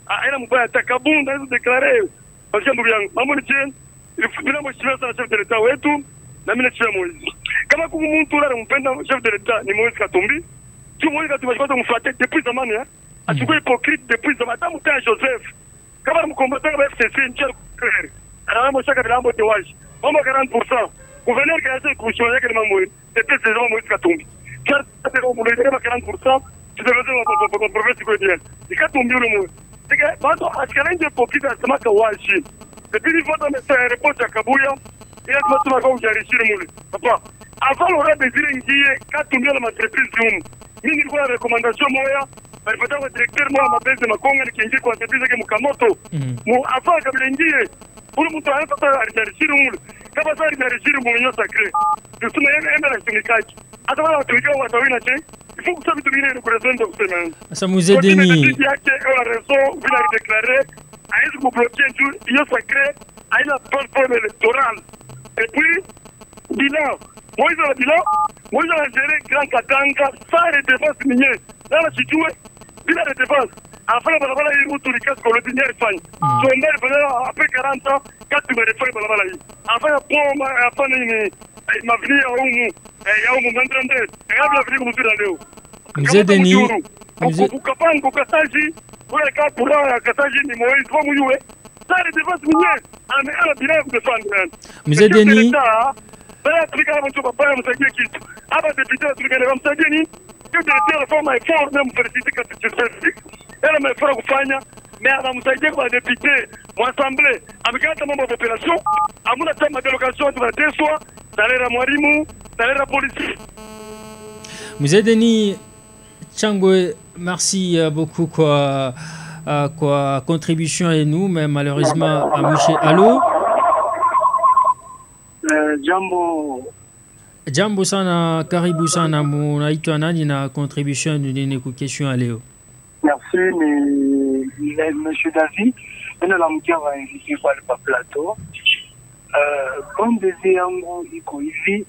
Aina mbaya atakabunda naweza declarer. Basha mbuyo yangu. Mambo ni cheni. Bila mheshimiwa sana chef de l'État wetu na mimi nachia Moise. Kama kuna mtu yule mpenda chef de l'État ni Moise Katumbi. Tu Moise Katumbi kwa kumfuatia depuis zamani achukue hypocrite depuis zamani hata mtaa Joseph. Kama mkomboza kwa FCC nchi clair. Anaomba shaka bila ambo tewaji. Mambo 40%. Gouverneur kaanza kushona yake ni mambo. C'était c'est Moise Katumbi. Car c'est au bout de 40%, tu devais dans province quotidienne. Et Katumbi le mot. C'est que bado askaraje hypocrite asema kawaji. Depuis une fois dans mes réponses à Kabouya, il y a tout le monde qui a réussi le moule. Papa, avant l'aurait désiré indiquer quand tout le monde a entreprise du monde. Mini quoi la recommandation moi, il faut avoir directeur moi ma base de ma conga qui indique quoi entreprise que Mukamoto. Mo avant que l'indiquer pour le monde à réussir le moule. Quand ça a réussi le moule Union Sacrée. Je suis même la Sénégal. Attends la Afrique ou Atawina Tché. Il faut que ça vous le président de ce semaine. Ça nous aide Denis. Il y a la raison, vous l'avez déclaré. Aïe, vous bloquez l'Union Sacrée, aïe la plateforme électorale. Et puis, bilan. Moïse a le bilan, Moïse a géré Grand Katanga sans les défenses minières. Là, la situation, bilan de défense. Après, il y a eu tout le cas de l'ordinaire Espagne. Son mère, après 40 ans, quand tu me réfères, il y a après, il m'a venu à Oumu, et à Oumu, maintenant, et à la vie, comme tu l'as dit. Musée Denis. Ukapanga ukataji wala kapura kataji ni Moïse kwa muyue ça les défenses minières ana bila kudefendre Musée Denis baya tulika mtu baba msaidie kitu hapa député tulika msaidie ni que de réforme est fort même féliciter que tu fais elle m'a fait kufanya mais anamsaidia kwa député mu assemblée amekata mambo ya population amuna tema délégation tunateswa salaire ya mwalimu c'est la police. Mzee Denis Changwe, merci beaucoup kwa contribution à nous, mais malheureusement à Mouché. Allô? Jambo sana, karibu sana, munaitwa nani na contribution nini ku question à leo? Merci, mais monsieur David, on a la mkia va inviter kwa le plateau. Comme des yango iko hivi,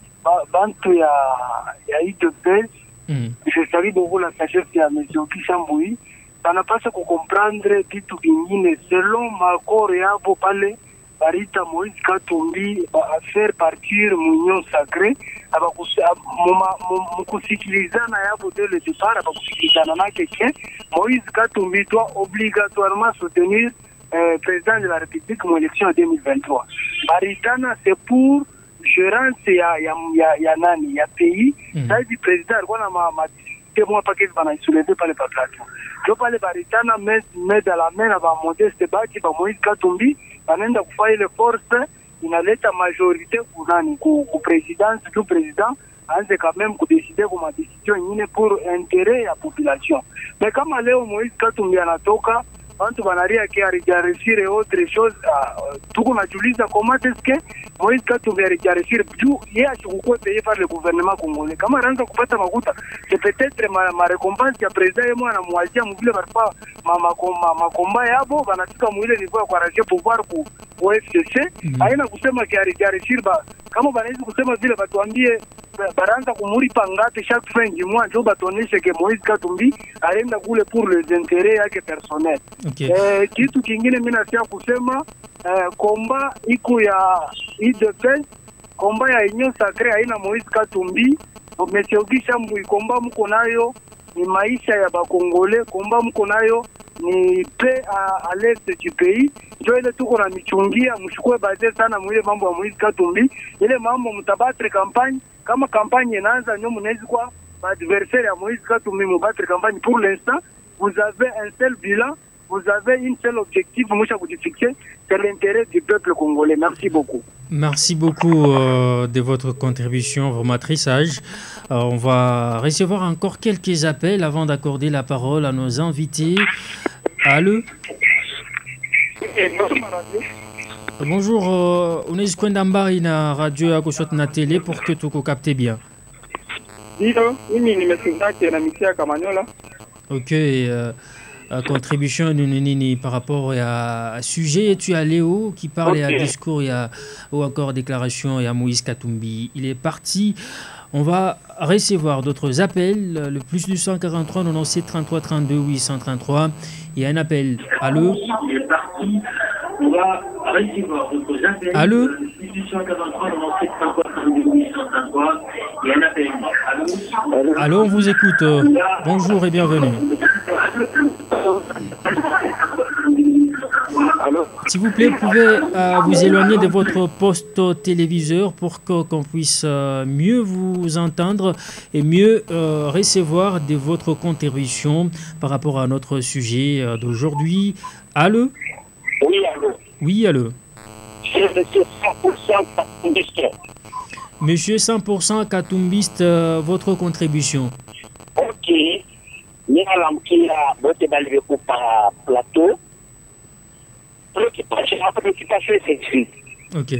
bantu ya IDP, je salue beaucoup la sagesse ya monsieur Kishamboui, banapaswa kukomprendre kitu kingine selon makoro yabo pale barita Moïse Katumbi à faire partir l'union sacrée mukusikilizana yabo dès le départ abakusikilizana na keke Moïse Katumbi doit obligatoirement soutenir président de la République mon élection en 2023. Baritana c'est pour gérance ya nani ya pays ça dit président on a ma témoin paquet bana soulevé par le peuple. Je parle baritana mais dans la main va modeste baki ba Moïse Katumbi anaenda kufanya ile force inaleta majorité kunani ku présidence du président anze quand même kudécider kwa décision nyingine pour intérêt ya population. Mais kama leo Moïse Katumbi anatoka watu wanaria kia réussir autre chose tuko najuliza comment est-ce que Moïse Katumbi réussir juu yeye achukue payé par le gouvernement congolais kama anaanza kupata makuta c'est peut-être ma récompense ya président yeye mwana mwazia mvile barpa makomba yabo banafika mwile niveau kwa raje pouvoir ku FCC haina kusema kia réussir ba kama banaweza kusema vile batuambie baranza kumuripa ngapi chaque fin du mois ndio batoneshe ke Moïse Katumbi aenda kule pour les intérêts yake personnel. Okay. Kitu kingine mimi nasia kusema komba iko ya IDP komba ya union sacrée haina Moïse Katumbi monsieur Kishamboui komba mko nayo ni maisha ya bakongole komba mko nayo ni paix à l'est du pays ndio ile tuko na michungia mshukue baadhi sana mwile mambo ya Moïse Katumbi ile mambo mtabatre campagne kama campagne inaanza nyo mnaweza kwa adversaire ya Moïse Katumbi mbattre campagne pour l'instant vous avez un seul bilan vous avez une seule objectif mwisha kujifixer c'est l'intérêt du peuple congolais. Merci beaucoup. Merci beaucoup de votre contribution, vraiment très sage. On va recevoir encore quelques appels avant d'accorder la parole à nos invités. Allô? Bonjour, on est kwenda mbali na radio yako shot na télé pour que tu captes bien. Ndio, mimi nimesikiliza na misia Kamanyola. OK, contribution nini par rapport à sujet tu as Léo qui parle à discours ou encore déclaration il y a Moïse Katumbi. Il est parti. On va recevoir d'autres appels, le plus du 143 97 33 32 833. Il y a un appel. Allô? Il est parti. On va recevoir d'autres appels. Allô? Le plus du 143 97 33 32 833. Il y a un appel. Allô? Allô, on vous écoute. Bonjour et bienvenue. S'il vous plaît, vous pouvez vous éloigner de votre poste téléviseur pour qu'on puisse mieux vous entendre et mieux recevoir de votre contribution par rapport à notre sujet d'aujourd'hui. Allô? Oui, allô. Oui, allô. C'est monsieur 100% Katumbiste. Monsieur 100% Katumbiste, votre contribution. Ok. Nialamkia bote balve par plateau. Préoccupation c'est écrit. Ok.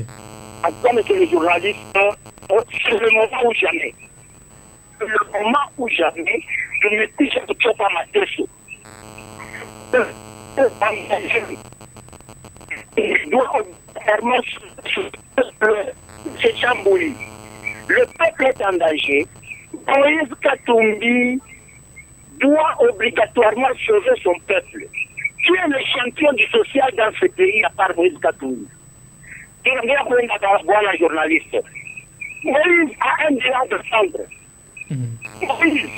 Après, monsieur le journaliste, c'est le moment où jamais. Le moment où jamais, je ne touche pas ma tête. Je dois fermer ce Chambouli. Le peuple est en danger. Moïse Katumbi doit obligatoirement sauver son peuple. Qui est le champion du social dans ce pays à part Moïse Katumbi? Il y a un journaliste. Moïse a un bilan de cendre. Moïse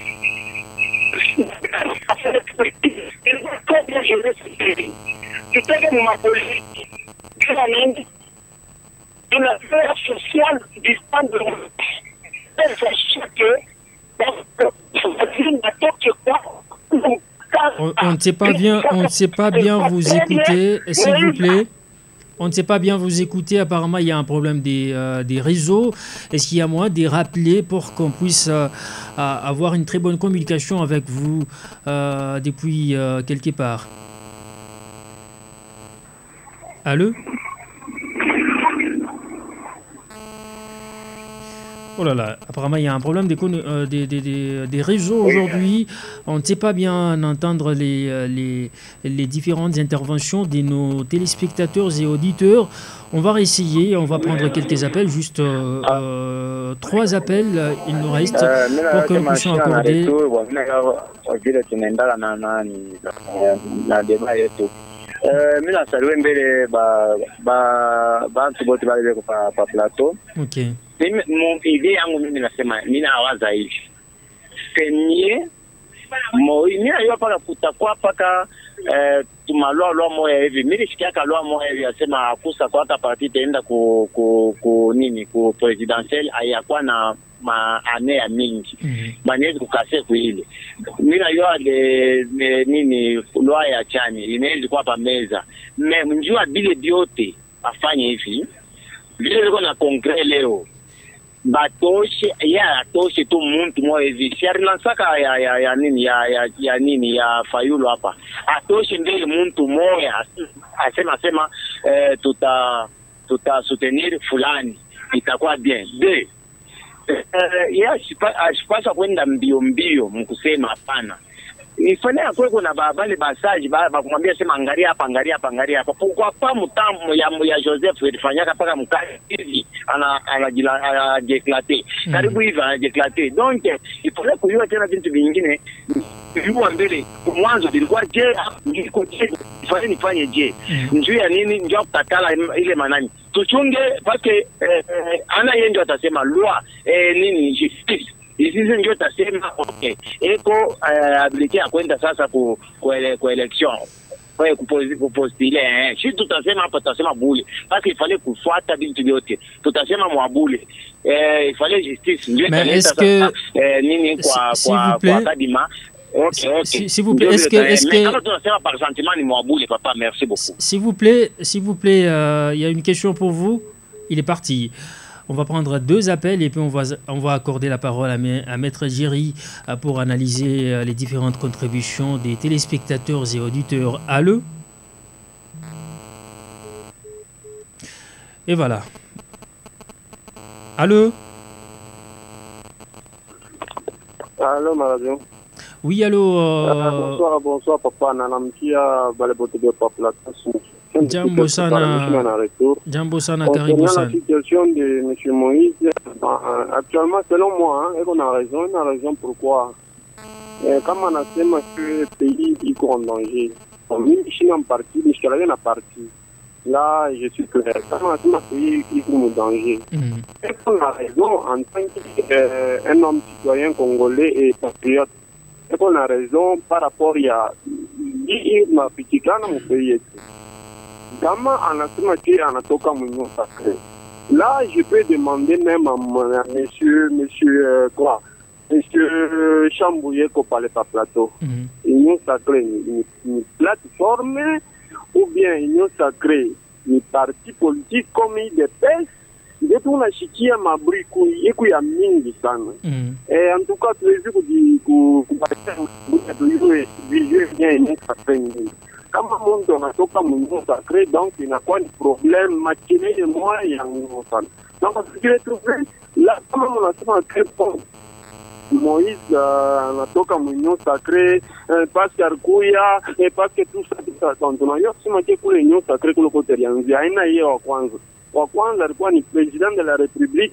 a fait l'expertise. Il va très bien gérer ce pays. Tu sais que ma politique, je l'amène de la sphère sociale du temps de l'Europe. Elle s'assure que on ne sait pas bien vous écouter, s'il vous plaît. On ne sait pas bien vous écouter. Apparemment, il y a un problème des réseaux. Est-ce qu'il y a moyen de rappeler pour qu'on puisse avoir une très bonne communication avec vous depuis quelque part? Allô? Oh là là, apparemment il y a un problème des réseaux aujourd'hui. On ne sait pas bien entendre les différentes interventions de nos téléspectateurs et auditeurs. On va réessayer, on va prendre quelques appels, juste 3 appels, il nous reste pour que nous puissions accorder. Mina salue mbele bantu bote bale kwa plateau. Okay. Mon idée yangu mimi nasema mina awaza hivi. Kenye mina yo paka kutakwa paka tumalwa moya hivi. Mimi sikia kalwa moya hivi asema akusa kwa hata parti tenda ku nini ku presidentiel ayakuwa na ane ya mingi. Manezi kukase kuile. Mina yo nini lwa ya chani inaweza kuwa pa meza. Mjua bile biote afanye hivi. Vile liko na kongre leo. Batoshe atoshe tu muntu moja hivi. Shari lansaka ya nini ya Fayulu hapa. Atoshe mbele muntu moja asema tuta soutenir fulani. Itakuwa bien. De asipaswa kwenda mbio mkusema hapana. Ifanye akwe na babale basaji bakumwambia sema angalia hapa. Kwa pa mtamu ya Joseph ilifanyaka paka mkali hivi ana déclaté. Karibu hivi ana déclaté. Donc il faudrait kujua tena vitu vingine. Kujua mbele mwanzo ilikuwa je niko je nifanye je. Njoo ya nini njoo kutakala ile manani. Tuchunge parce ana yeye ndio atasema loi nini justice. Ici ndio tasema okay. Eko habilité ya kwenda sasa ku election. Kwa kupostile si tutasema hapa tutasema bule. Parce qu'il fallait kufuata vitu vyote. Tutasema mwabule. Il fallait justice. Ndio sasa nini kwa kadima. Okay. S'il vous plaît, est-ce que par sentiment ni mwabule papa, merci beaucoup. S'il vous plaît, il y a une question pour vous. Il est parti. On va prendre 2 appels et puis on va accorder la parole à Maître Jerry pour analyser les différentes contributions des téléspectateurs et auditeurs. Allô? Et voilà. Allô? Allô, Maradon. Oui, allô. Bonsoir, papa. Nanamkia balebote de population. Jambo sana, karibu sana. La situation de M. Moïse, actuellement, selon moi, on a raison pourquoi. Comme on a dit que le pays est en danger, je suis en partie, je suis en partie. Là, je suis clair. Comme on a dit que le pays est en danger. On a raison en tant qu'un homme citoyen congolais et patriote. On a raison par rapport à ma petite mon pays. Comment anatoka Mounion Sacré. Là, je peux demander même à monsieur Chambouye qu'on parle pas plateau. Union Sacré, une plateforme ou bien Union Sacré, une parti politique comme il dépêche. Je trouve la chikia mabriku yeku ya mingi sana. En tout cas, tu les jours kama mundu anatoka Mounion Sacré, donc inakuwa ni problème matinée de moi yangu sana. Donc je l'ai trouvé là kama mnasema que Moïse anatoka Mounion Sacré parce qu'Arkuya et parce que tout ça donc yo sema que kule Union Sacré kule kote lianzia haina yeye wa kwanza alikuwa ni president de la République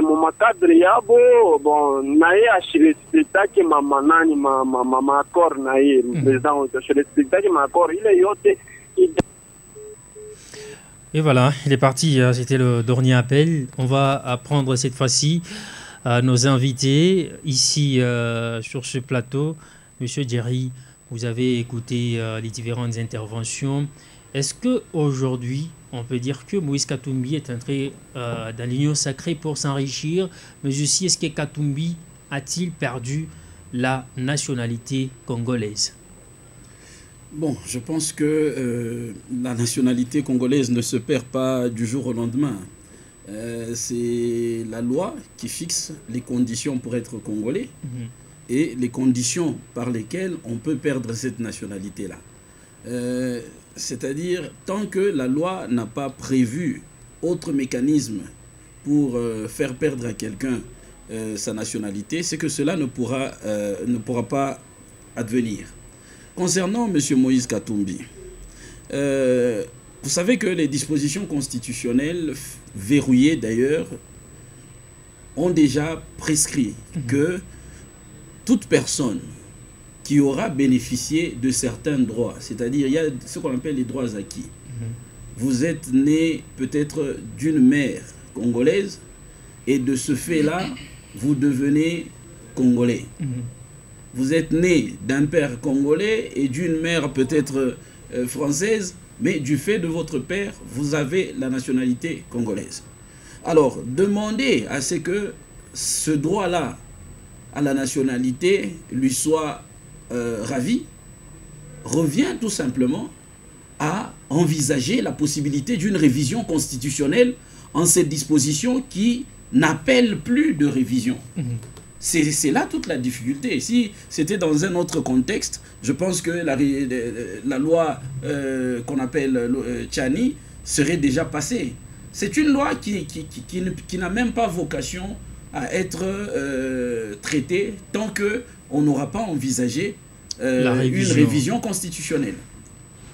mumakadre yabo bon naye ashirespectake mamanani ma accord naye président ashirespectake ma accord ile yote. Et voilà, il est parti, c'était le dernier appel. On va prendre cette fois-ci nos invités ici sur ce plateau. Monsieur Jerry, vous avez écouté les différentes interventions. Est-ce qu'aujourd'hui, on peut dire que Moïse Katumbi est entré dans l'Union Sacrée pour s'enrichir, mais aussi est-ce que Katumbi a-t-il perdu la nationalité congolaise? Bon, je pense que la nationalité congolaise ne se perd pas du jour au lendemain. C'est la loi qui fixe les conditions pour être congolais et les conditions par lesquelles on peut perdre cette nationalité-là. C'est-à-dire, tant que la loi n'a pas prévu autre mécanisme pour faire perdre à quelqu'un sa nationalité, c'est que cela ne pourra pas advenir. Concernant M. Moïse Katumbi, vous savez que les dispositions constitutionnelles, verrouillées d'ailleurs, ont déjà prescrit que toute personne qui aura bénéficié de certains droits, c'est-à-dire il y a ce qu'on appelle les droits acquis. Vous êtes né peut-être d'une mère congolaise et de ce fait-là, vous devenez congolais. Vous êtes né d'un père congolais et d'une mère peut-être française, mais du fait de votre père, vous avez la nationalité congolaise. Alors, demandez à ce que ce droit-là à la nationalité lui soit ravi, revient tout simplement à envisager la possibilité d'une révision constitutionnelle en cette disposition qui n'appelle plus de révision. C'est là toute la difficulté. Si c'était dans un autre contexte, je pense que la loi qu'on appelle Tchani serait déjà passée. C'est une loi qui n'a même pas vocation à être traitée tant qu'on n'aura pas envisagé une révision constitutionnelle.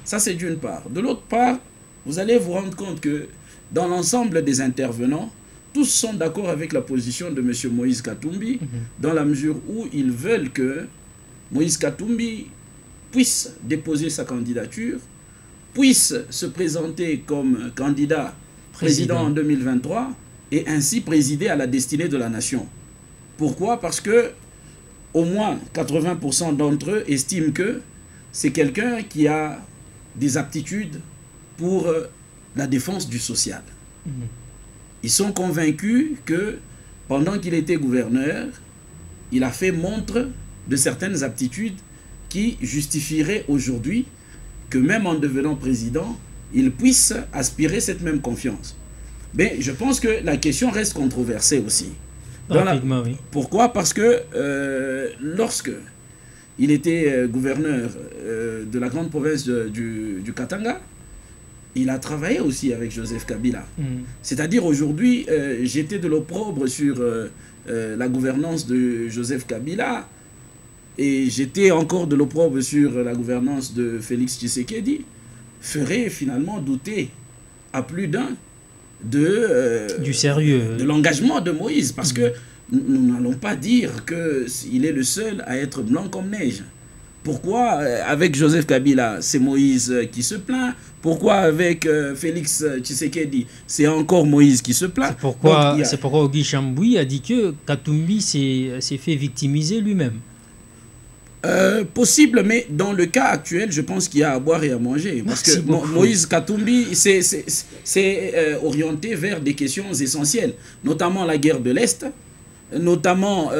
Ça, c'est d'une part. De l'autre part, vous allez vous rendre compte que dans l'ensemble des intervenants, tous sont d'accord avec la position de M. Moïse Katumbi, dans la mesure où ils veulent que Moïse Katumbi puisse déposer sa candidature, puisse se présenter comme candidat président en 2023 et ainsi présider à la destinée de la nation. Pourquoi? Parce que au moins 80% d'entre eux estiment que c'est quelqu'un qui a des aptitudes pour la défense du social. Ils sont convaincus que pendant qu'il était gouverneur, il a fait montre de certaines aptitudes qui justifieraient aujourd'hui que même en devenant président, il puisse aspirer cette même confiance. Mais je pense que la question reste controversée aussi. Oui. Pourquoi? Parce que lorsque il était gouverneur de la grande province du Katanga, il a travaillé aussi avec Joseph Kabila. C'est-à-dire aujourd'hui, j'étais de l'opprobre sur la gouvernance de Joseph Kabila et j'étais encore de l'opprobre sur la gouvernance de Félix Tshisekedi, ferait finalement douter à plus d'un du sérieux, de l'engagement de Moïse, parce que nous n'allons pas dire qu'il est le seul à être blanc comme neige. Pourquoi avec Joseph Kabila, c'est Moïse qui se plaint? Pourquoi avec Félix Tshisekedi, c'est encore Moïse qui se plaint? C'est pourquoi Ogi Chamboui a dit que Katumbi s'est fait victimiser lui-même. Possible, mais dans le cas actuel, je pense qu'il y a à boire et à manger. Parce que Moïse Katumbi s'est orienté vers des questions essentielles, notamment la guerre de l'Est, notamment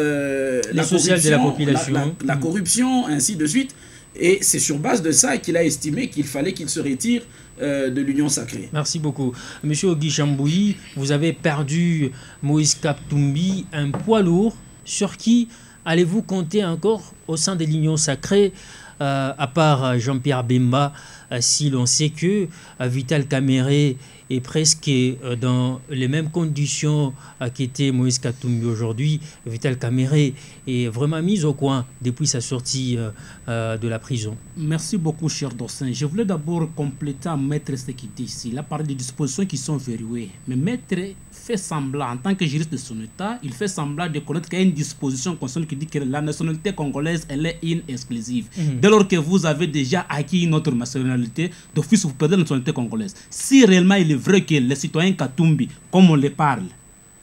la corruption, ainsi de suite. Et c'est sur base de ça qu'il a estimé qu'il fallait qu'il se retire de l'Union sacrée. Merci beaucoup. Monsieur Ogi Chamboui, vous avez perdu Moïse Katumbi, un poids lourd. Sur qui allez-vous compter encore au sein de l'Union sacrée, à part Jean-Pierre Bemba, si l'on sait que Vital Kamerhe est presque dans les mêmes conditions qu'était Moïse Katumbi aujourd'hui? Vital Kamerhe est vraiment mis au coin depuis sa sortie de la prison. Merci beaucoup, cher Dossin. Je voulais d'abord compléter à Maître ce qui dit ici. Il a parlé des dispositions qui sont verrouillées. Mais Maître fait semblant, en tant que juriste de son État, il fait semblant de connaître qu'il y a une disposition constitutionnelle qui dit que la nationalité congolaise, elle est inexclusive. Dès lors que vous avez déjà acquis une autre nationalité, d'office, vous perdez la nationalité congolaise. Si réellement il est vrai que les citoyens Katumbi, comme on les parle,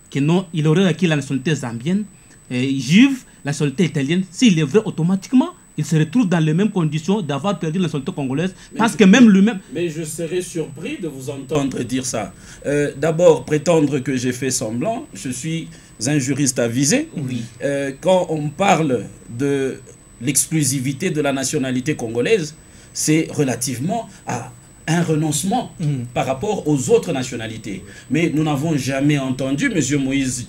que non, il aurait acquis la nationalité zambienne, juive, la nationalité italienne, s'il est vrai, automatiquement, il se retrouve dans les mêmes conditions d'avoir perdu la nationalité congolaise, parce que même lui-même... Mais je serais surpris de vous entendre dire ça. D'abord, prétendre que j'ai fait semblant, je suis un juriste avisé. Oui. Quand on parle de l'exclusivité de la nationalité congolaise, c'est relativement à un renoncement par rapport aux autres nationalités. Mais nous n'avons jamais entendu M. Moïse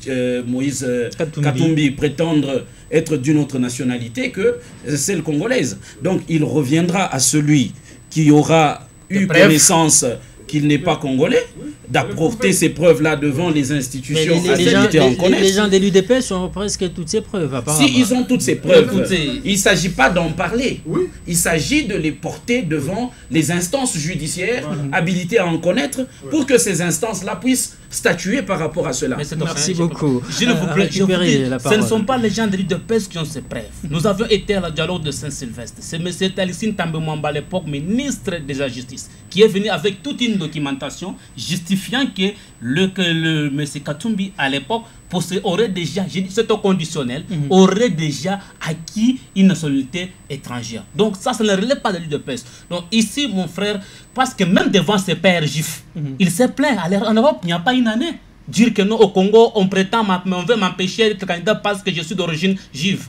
Katumbi prétendre être d'une autre nationalité que celle congolaise. Donc il reviendra à celui qui aura eu connaissance qu'il n'est pas congolais, d'apporter ces preuves-là devant les institutions habilitées à en connaître. Les gens de l'UDPS ont presque toutes ces preuves, apparemment. Si, ils ont toutes ces preuves. Il ne s'agit pas d'en parler. Oui. Il s'agit de les porter devant les instances judiciaires habilitées à en connaître pour que ces instances-là puissent statuer par rapport à cela. Merci beaucoup. Je vous plaît, ce ne sont pas les gens de l'UDPS qui ont ces preuves. Nous avions été à la dialogue de Saint-Sylvestre. C'est M. Talicine Tambemwamba, à l'époque ministre de la Justice, qui est venu avec toute une documentation justifiant que le M. Katumbi à l'époque aurait déjà, j'ai dit c'est au conditionnel, aurait déjà acquis une nationalité étrangère. Donc ça ne relève pas de l'UDPS. Donc ici mon frère, parce que même devant ses pères juifs, il s'est plaint. En Europe, il n'y a pas une année. Dire que non, au Congo, on veut m'empêcher d'être candidat parce que je suis d'origine juive.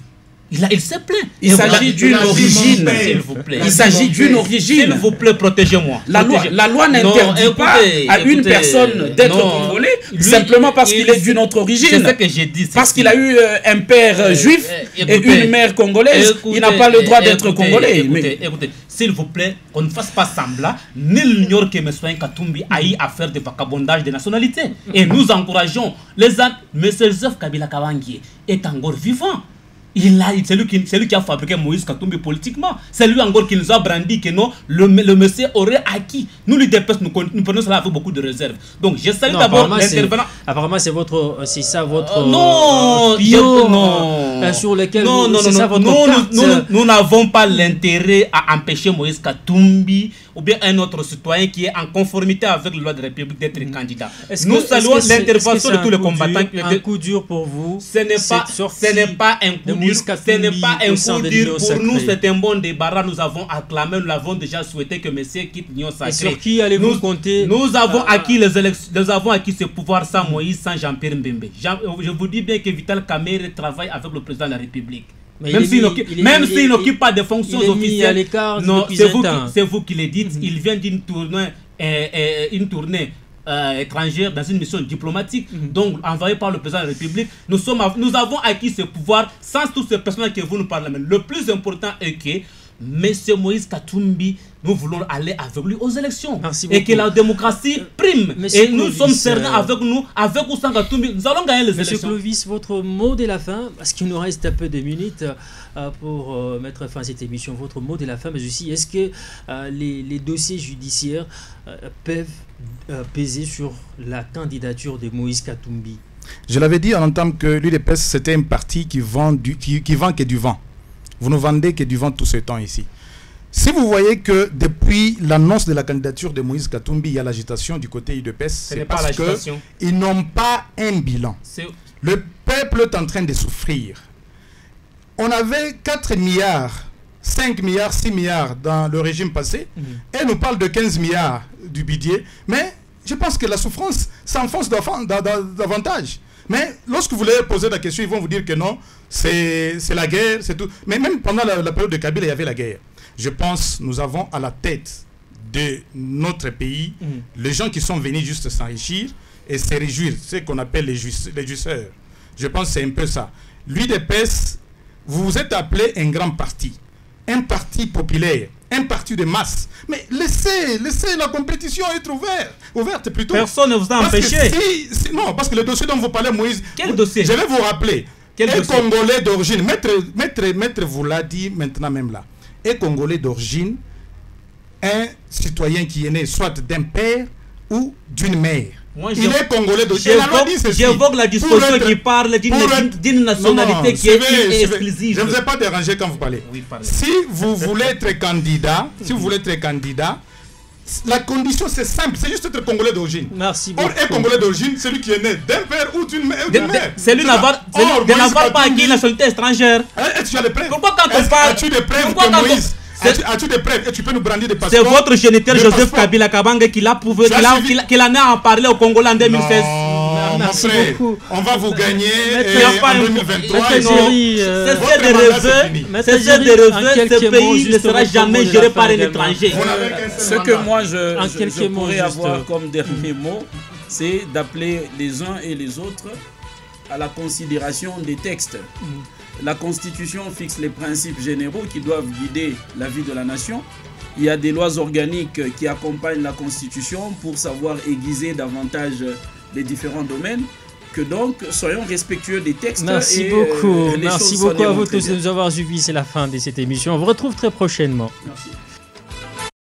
Il s'est plaint. Il s'agit d'une origine. S'il vous plaît. Il s'agit d'une origine. S'il vous plaît, protégez-moi. La loi n'interdit pas à une personne d'être congolais simplement parce qu'il est d'une autre origine. C'est ce que j'ai dit. Parce qu'il a eu un père juif et une mère congolaise. Il n'a pas le droit d'être congolais. Écoutez, s'il vous plaît, qu'on ne fasse pas semblant. Nul n'ignore que M. Katumbi a eu à faire des vagabondages de nationalité. Et nous encourageons les autres. M. Joseph Kabila Kabange est encore vivant. C'est lui qui a fabriqué Moïse Katumbi politiquement. C'est lui encore qui nous a brandi que non, le monsieur aurait acquis. Nous, l'UDPS, nous prenons cela avec beaucoup de réserve. Donc, je salue d'abord l'intervenant. Apparemment, c'est ça votre sur lequel nous n'avons pas l'intérêt à empêcher Moïse Katumbi ou bien un autre citoyen qui est en conformité avec la loi de la République d'être candidat. Nous saluons l'intervention de tous les combattants. Un coup dur pour vous. Ce n'est pas un coup dur. Ce n'est pas un coup dur pour nous. C'est un bon débarras. Nous avons acclamé, nous avons déjà souhaité que monsieur quitte l'Union sacrée. Et sur qui allez-vous compter? Nous avons acquis les élections. Nous avons acquis ce pouvoir sans Moïse, sans Jean-Pierre Mbembe. Je vous dis bien que Vital Kamerhe travaille avec le président de la République. Même s'il n'occupe pas de fonctions officielles, c'est vous qui le dites. Il vient d'une tournée étrangère dans une mission diplomatique, donc envoyée par le président de la République. Nous avons acquis ce pouvoir sans toutes ces personnes que vous nous parlez. Le plus important est que M. Moïse Katumbi, nous voulons aller avec lui aux élections. Et que la démocratie prime. Et nous sommes certains avec nous, avec ou sans Katumbi, nous allons gagner les élections. Monsieur Clovis, votre mot de la fin, parce qu'il nous reste un peu de minutes pour mettre fin à cette émission. Votre mot de la fin, mais aussi, est-ce que les dossiers judiciaires peuvent peser sur la candidature de Moïse Katumbi? Je l'avais dit en entame que l'UDPS, c'était un parti qui vend que du vent. Vous ne vendez que du vent tout ce temps ici. Si vous voyez que depuis l'annonce de la candidature de Moïse Katumbi, il y a l'agitation du côté UDPS, c'est parce qu'ils n'ont pas un bilan. Le peuple est en train de souffrir. On avait 4 milliards, 5 milliards, 6 milliards dans le régime passé, et on nous parle de 15 milliards du budget, mais je pense que la souffrance s'enfonce davantage. Mais lorsque vous leur posez la question, ils vont vous dire que non, c'est la guerre, c'est tout. Mais même pendant la période de Kabila, il y avait la guerre. Je pense que nous avons à la tête de notre pays les gens qui sont venus juste s'enrichir et se réjouir, ce qu'on appelle les jouisseurs. Je pense que c'est un peu ça. L'UDPS, vous vous êtes appelé un grand parti, un parti populaire, un parti de masse. Mais laissez la compétition être ouverte plutôt. Personne ne vous a empêché. Non, parce que le dossier dont vous parlez, Moïse, quel dossier? Je vais vous rappeler. Un Congolais d'origine, maître vous l'a dit maintenant même là. Un Congolais d'origine, un citoyen qui est né soit d'un père ou d'une mère. Il est Congolais d'origine. J'évoque la disposition qui parle d'une nationalité qui est exclusive. Je ne vous ai pas dérangé quand vous parlez. Oui, si vous voulez être candidat, la condition c'est simple, c'est juste être Congolais d'origine. Merci beaucoup. Un Congolais d'origine, celui qui est né d'un père ou d'une mère. C'est lui n'avoir pas acquis une nationalité étrangère. Tu as des preuves. Pourquoi quand on parle? As-tu des preuves que Moïse? As-tu des preuves? Et tu peux nous brandir des passeports? C'est votre géniteur Joseph Kabila Kabange qui l'a prouvé, qu'il en a parlé au Congo en 2016. mon merci frère. beaucoup. On va vous gagner Maître- en 2023. Maître non. Géry, Cessez de mandat, c'est rêver, fini. Maître cessez Géry, de en rêver, quelques ce mots, pays ne justement, sera jamais comme on géré l'a par fait un également. étranger. Vous n'avez qu'un seul Ce mandat. que moi En je quelques mots, pourrais juste. avoir comme dernier mot, c'est d'appeler les uns et les autres à la considération des textes. La Constitution fixe les principes généraux qui doivent guider la vie de la nation. Il y a des lois organiques qui accompagnent la Constitution pour savoir aiguiser davantage les différents domaines. Que donc, soyons respectueux des textes. Merci et, beaucoup. les Merci choses beaucoup à vous s'en iront très tous de bien. nous avoir suivis. C'est la fin de cette émission. On vous retrouve très prochainement. Merci.